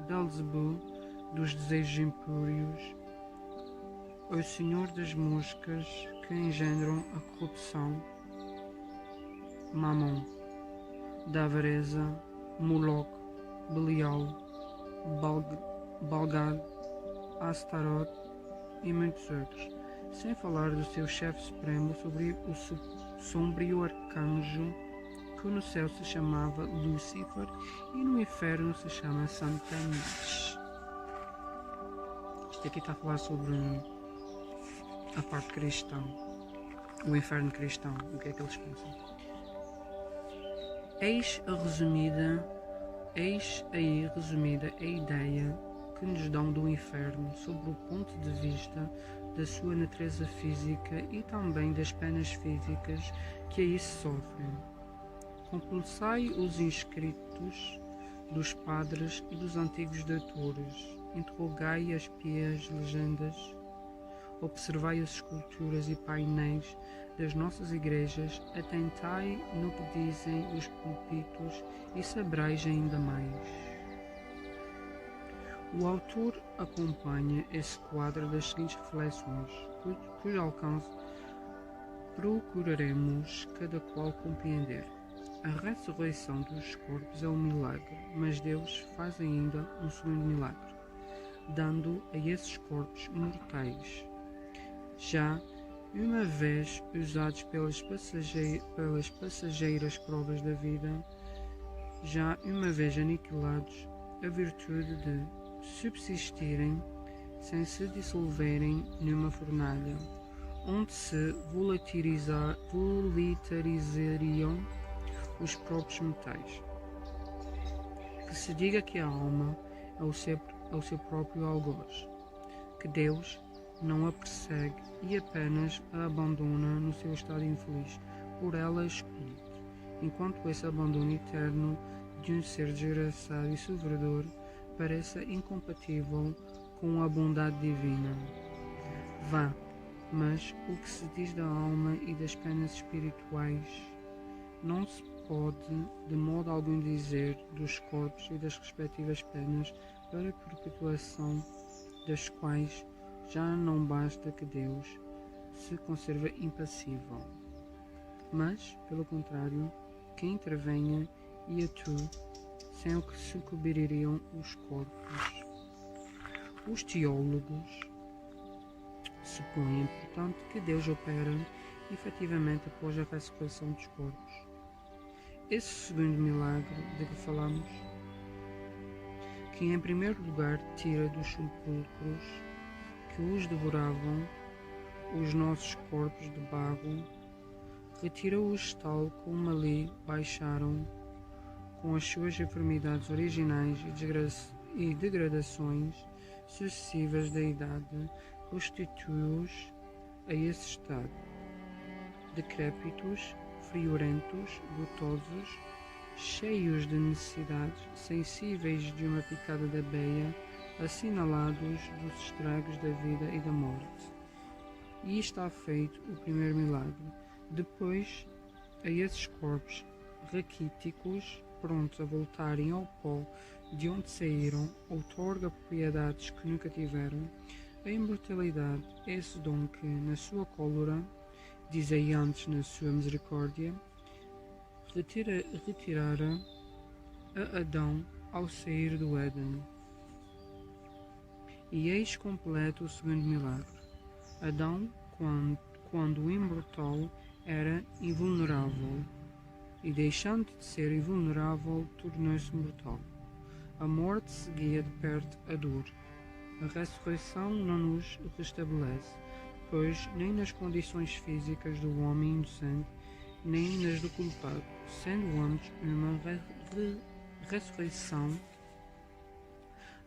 Belzebu, dos desejos impúrios, o Senhor das moscas que engendram a corrupção, Mammon, da avareza, Moloch, Belial, Balgad, Astaroth e muitos outros, sem falar do seu chefe supremo sobre o sombrio arcanjo que no céu se chamava Lúcifer e no inferno se chama Satanás. Isto aqui está a falar sobre a parte cristã, o inferno cristão, o que é que eles pensam. Eis aí resumida a ideia que nos dão do inferno sob o ponto de vista da sua natureza física e também das penas físicas que aí se sofrem. Compulsai os inscritos dos padres e dos antigos doutores, interrogai as pias legendas, observai as esculturas e painéis das nossas igrejas, atentai no que dizem os púlpitos e sabereis ainda mais. O autor acompanha esse quadro das seguintes reflexões, cujo alcance procuraremos cada qual compreender. A ressurreição dos corpos é um milagre, mas Deus faz ainda um segundo milagre, dando a esses corpos mortais, já uma vez usados pelas passageiras provas da vida, já uma vez aniquilados, a virtude de subsistirem sem se dissolverem numa fornalha, onde se volatilizariam os próprios metais. Que se diga que a alma é o seu próprio algoz, que Deus não a persegue e apenas a abandona no seu estado infeliz, por ela escolhido, enquanto esse abandono eterno de um ser desgraçado e sofredor pareça incompatível com a bondade divina. Vá, mas o que se diz da alma e das penas espirituais não se pode de modo algum dizer dos corpos e das respectivas penas para perpetuação das quais já não basta que Deus se conserve impassível, mas, pelo contrário, que intervenha e atue sem o que se cobririam os corpos. Os teólogos supõem, portanto, que Deus opera efetivamente após a ressurreição dos corpos. Esse segundo milagre de que falamos, que em primeiro lugar tira dos sepulcros que os devoravam os nossos corpos de barro, retira-os tal como ali baixaram com as suas enfermidades originais e degradações sucessivas da idade, constitui-os a esse estado, decrépitos, friorentos, gotosos, cheios de necessidades, sensíveis de uma picada da beia, assinalados dos estragos da vida e da morte. E está feito o primeiro milagre. Depois, a esses corpos raquíticos, prontos a voltarem ao pó de onde saíram, outorga propriedades que nunca tiveram, a imortalidade, esse dom que, na sua cólera, dizei antes na sua misericórdia, retirara a Adão ao sair do Éden. E eis completo o segundo milagre. Adão, quando imortal, era invulnerável, e deixando de ser invulnerável, tornou-se mortal. A morte seguia de perto a dor. A ressurreição não nos restabelece, pois nem nas condições físicas do homem inocente, nem nas do culpado, sendo antes uma ressurreição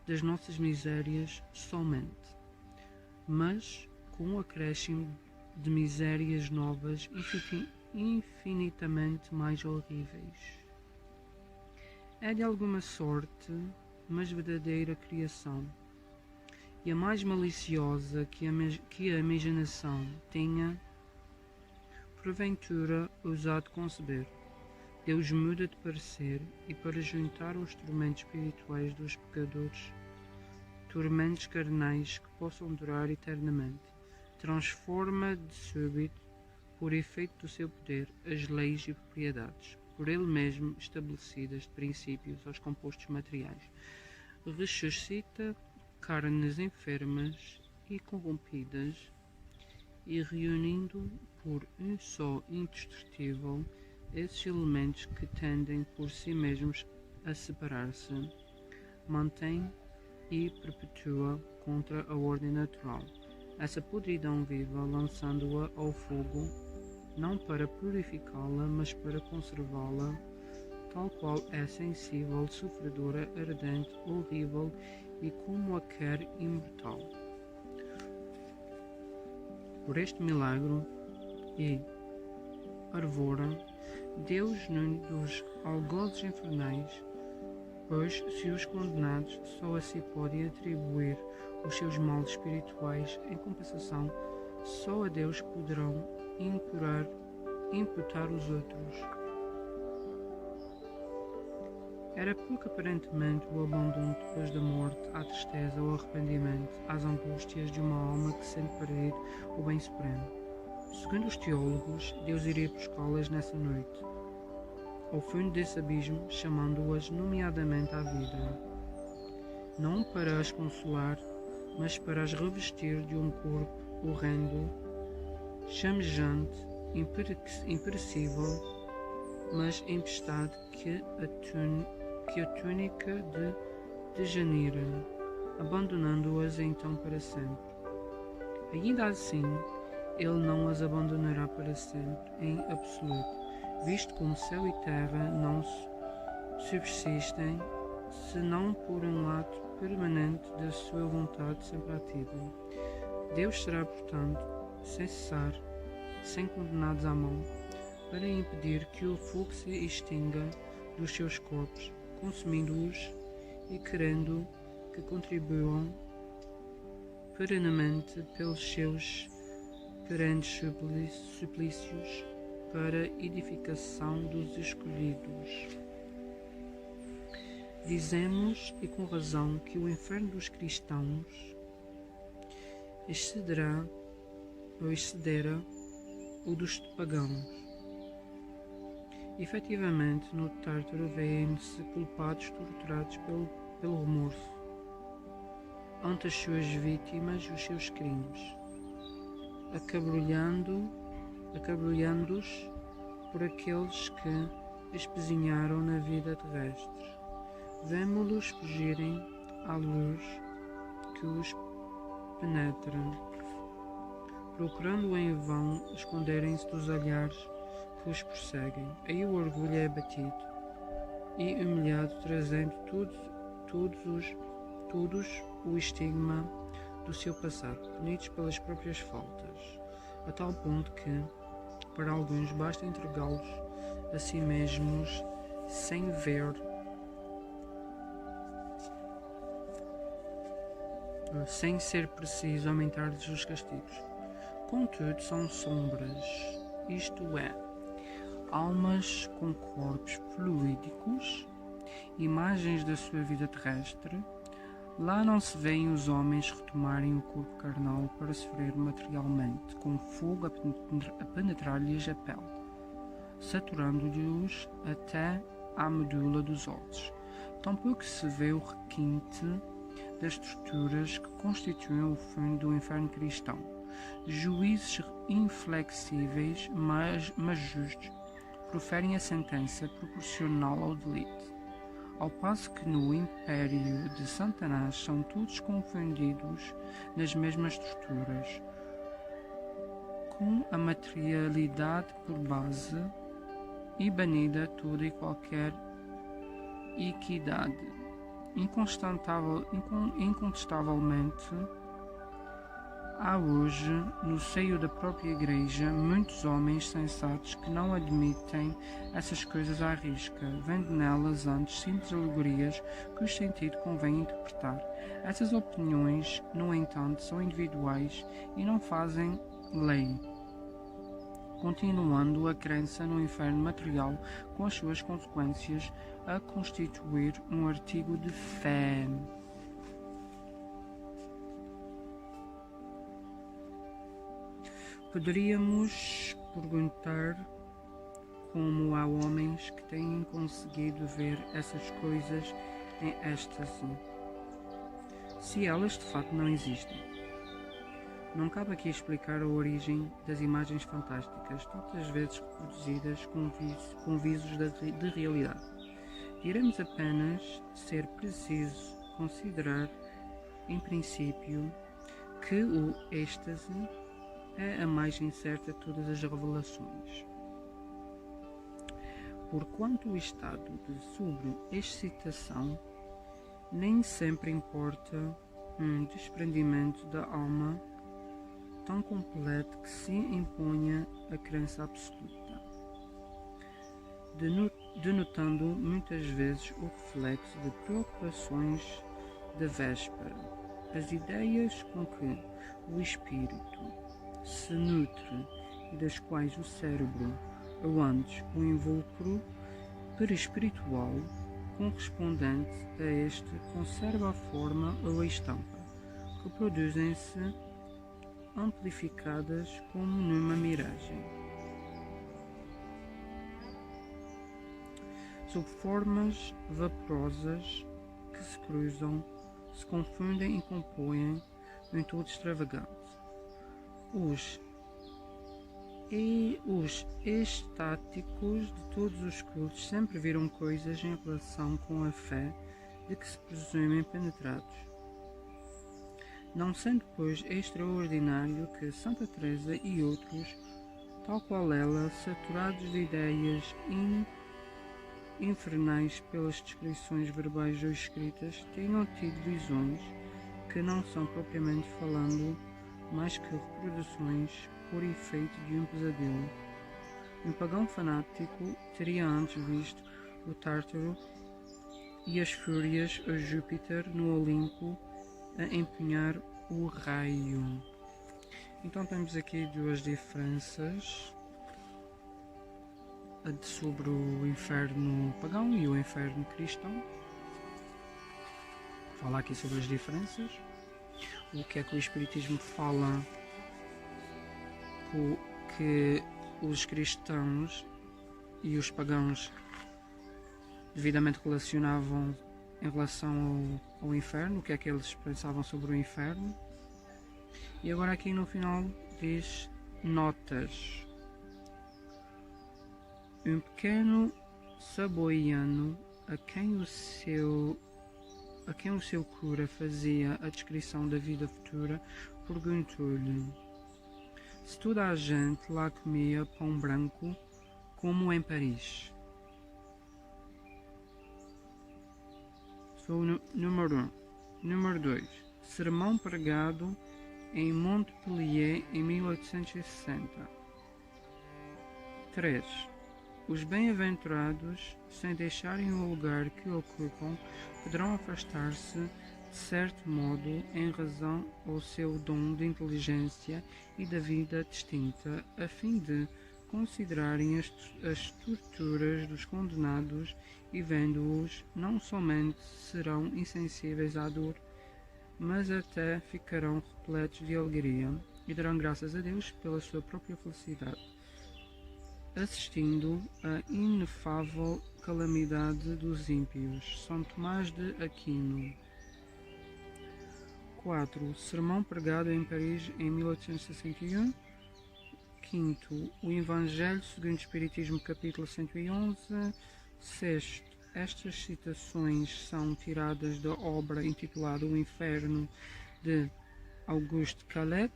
das nossas misérias somente, mas com um acréscimo de misérias novas infinitamente mais horríveis. É de alguma sorte, mas verdadeira criação, e a mais maliciosa que a imaginação tenha porventura ousado conceber. Deus muda de parecer e, para juntar os tormentos espirituais dos pecadores, tormentos carnais que possam durar eternamente, transforma de súbito, por efeito do seu poder, as leis e propriedades, por ele mesmo estabelecidas de princípios aos compostos materiais, ressuscita carnes enfermas e corrompidas, e reunindo por um só indestrutível esses elementos que tendem por si mesmos a separar-se, mantém e perpetua contra a ordem natural essa podridão viva, lançando-a ao fogo, não para purificá-la, mas para conservá-la, tal qual é sensível, sofredora, ardente, horrível e como a quer imortal. Por este milagre e arvora, Deus não dos algozes infernais, pois se os condenados só a si podem atribuir os seus males espirituais, em compensação, só a Deus poderão imputar os outros. Era pouco aparentemente o abandono depois da morte à tristeza, ao arrependimento, às angústias de uma alma que sente perder o bem supremo. Segundo os teólogos, Deus iria buscá-las nessa noite, ao fundo desse abismo, chamando-as nomeadamente à vida, não para as consolar, mas para as revestir de um corpo horrendo, chamejante, imperecível, mas empestado que a túnica de janira, abandonando-as então para sempre. Ainda assim, ele não as abandonará para sempre, em absoluto, visto como céu e terra não subsistem, senão por um ato permanente da sua vontade sempre ativa. Deus será, portanto, sem cessar, sem condenados à mão, para impedir que o fogo se extinga dos seus corpos, consumindo-os e querendo que contribuam perenemente pelos seus perenes suplícios para a edificação dos escolhidos. Dizemos, e com razão, que o inferno dos cristãos excedera o dos pagãos. Efetivamente, no Tártaro vêem-se culpados torturados pelo remorso ante as suas vítimas e os seus crimes, acabrunhando-os por aqueles que espezinharam na vida terrestre. Vemo-los fugirem à luz que os penetra, procurando em vão esconderem-se dos olhares que os perseguem. Aí o orgulho é abatido e humilhado, trazendo todos o estigma do seu passado, punidos pelas próprias faltas, a tal ponto que, para alguns, basta entregá-los a si mesmos sem ser preciso aumentar-lhes os castigos. Contudo, são sombras, isto é, almas com corpos fluídicos, imagens da sua vida terrestre. Lá não se veem os homens retomarem o corpo carnal para sofrer materialmente, com fogo a penetrar-lhes a pele, saturando-lhes até à medula dos ossos. Tampouco se vê o requinte das torturas que constituem o fundo do inferno cristão. Juízes inflexíveis, mas justos, proferem a sentença proporcional ao delito, ao passo que no império de Satanás são todos confundidos nas mesmas torturas, com a materialidade por base e banida toda e qualquer equidade. Incontestavelmente, há hoje, no seio da própria Igreja, muitos homens sensatos que não admitem essas coisas à risca, vendo nelas antes simples alegorias cujo sentido convém interpretar. Essas opiniões, no entanto, são individuais e não fazem lei, continuando a crença no inferno material com as suas consequências a constituir um artigo de fé. Poderíamos perguntar como há homens que têm conseguido ver essas coisas em êxtase, se elas de facto não existem. Não cabe aqui explicar a origem das imagens fantásticas, tantas vezes reproduzidas com visos de realidade. Diremos apenas ser preciso considerar, em princípio, que o êxtase é a mais incerta de todas as revelações. Porquanto o estado de sobre-excitação nem sempre importa um desprendimento da alma tão completo que se imponha a crença absoluta, denotando muitas vezes o reflexo de preocupações da véspera. As ideias com que o espírito se nutre e das quais o cérebro, ou antes o invólucro perispiritual correspondente a este, conserva a forma ou a estampa, reproduzem-se amplificadas como numa miragem, sob formas vaporosas que se cruzam, se confundem e compõem um todo extravagante. Os estáticos de todos os cultos sempre viram coisas em relação com a fé de que se presumem penetrados. Não sendo, pois, extraordinário que Santa Teresa e outros, tal qual ela, saturados de ideias infernais pelas descrições verbais ou escritas, tenham tido visões que não são propriamente falando mais que reproduções por efeito de um pesadelo, Um pagão fanático teria antes visto o Tártaro e as fúrias a Júpiter no Olimpo a empunhar o raio. Então temos aqui duas diferenças sobre o inferno pagão e o inferno cristão. Vou falar aqui sobre as diferenças. O que é que o Espiritismo fala que os cristãos e os pagãos devidamente relacionavam em relação ao inferno, o que é que eles pensavam sobre o inferno. E agora aqui no final diz notas. Um pequeno saboiano a quem o seu cura fazia a descrição da vida futura, perguntou-lhe se toda a gente lá comia pão branco como em Paris. Número 1. Número 2. Sermão pregado em Montpellier em 1860. 3. Os bem-aventurados, sem deixarem o lugar que ocupam, poderão afastar-se de certo modo em razão ao seu dom de inteligência e da vida distinta, a fim de considerarem as torturas dos condenados e vendo-os, não somente serão insensíveis à dor, mas até ficarão repletos de alegria e darão graças a Deus pela sua própria felicidade, assistindo à inefável calamidade dos ímpios. São Tomás de Aquino. 4. Sermão pregado em Paris em 1861. 5. O Evangelho segundo o Espiritismo, capítulo 111. 6. Estas citações são tiradas da obra intitulada O Inferno, de Auguste Calet.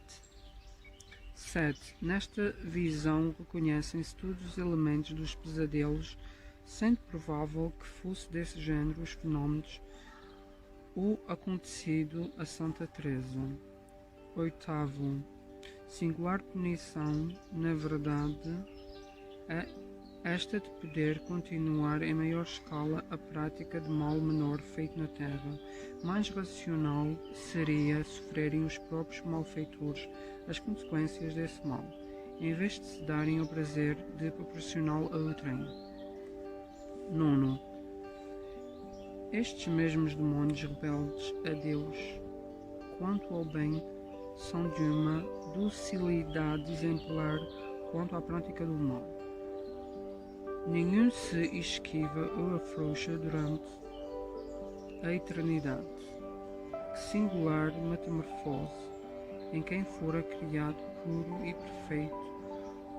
7. Nesta visão reconhecem-se todos os elementos dos pesadelos, sendo provável que fosse desse género os fenómenos o acontecido a Santa Teresa. 8. Singular punição, na verdade, é esta de poder continuar em maior escala a prática de mal menor feito na terra. Mais racional seria sofrerem os próprios malfeitores as consequências desse mal, em vez de se darem ao prazer de proporcioná-lo a outrem. 9. Estes mesmos demónios rebeldes a Deus, quanto ao bem, são de uma docilidade exemplar quanto à prática do mal. Nenhum se esquiva ou afrouxa durante a eternidade. Que singular metamorfose em quem fora criado puro e perfeito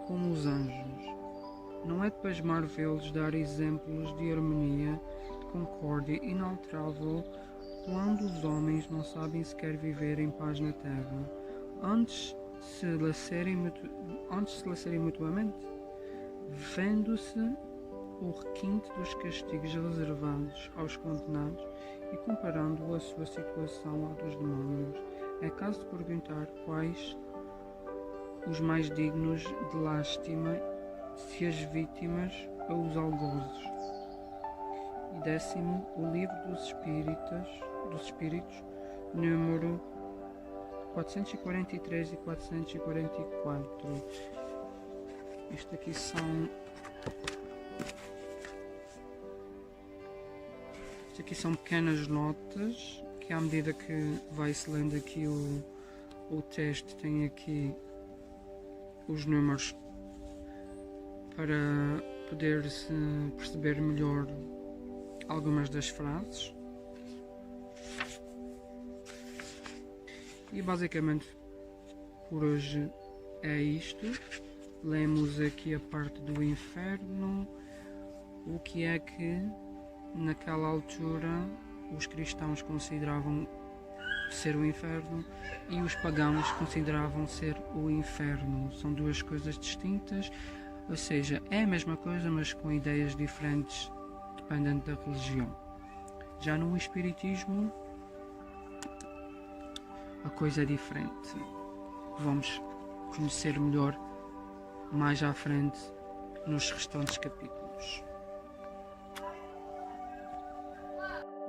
como os anjos. Não é de pasmar vê-los dar exemplos de harmonia, de concórdia inalterável, quando os homens não sabem sequer viver em paz na terra, antes se lacerem mutuamente, vendo-se o requinte dos castigos reservados aos condenados e comparando a sua situação à dos demónios. É caso de perguntar quais os mais dignos de lástima, se as vítimas ou os algozes. E 10º, o livro dos Espíritos, número 443 e 444. Isto aqui são pequenas notas que, à medida que vai-se lendo aqui o texto, tem aqui os números para poder-se perceber melhor algumas das frases. E basicamente por hoje é isto. Lemos aqui a parte do inferno, o que é que naquela altura os cristãos consideravam ser o inferno e os pagãos consideravam ser o inferno. São duas coisas distintas, ou seja, é a mesma coisa, mas com ideias diferentes dependendo da religião. Já no Espiritismo a coisa é diferente. Vamos conhecer melhor mais à frente nos restantes capítulos.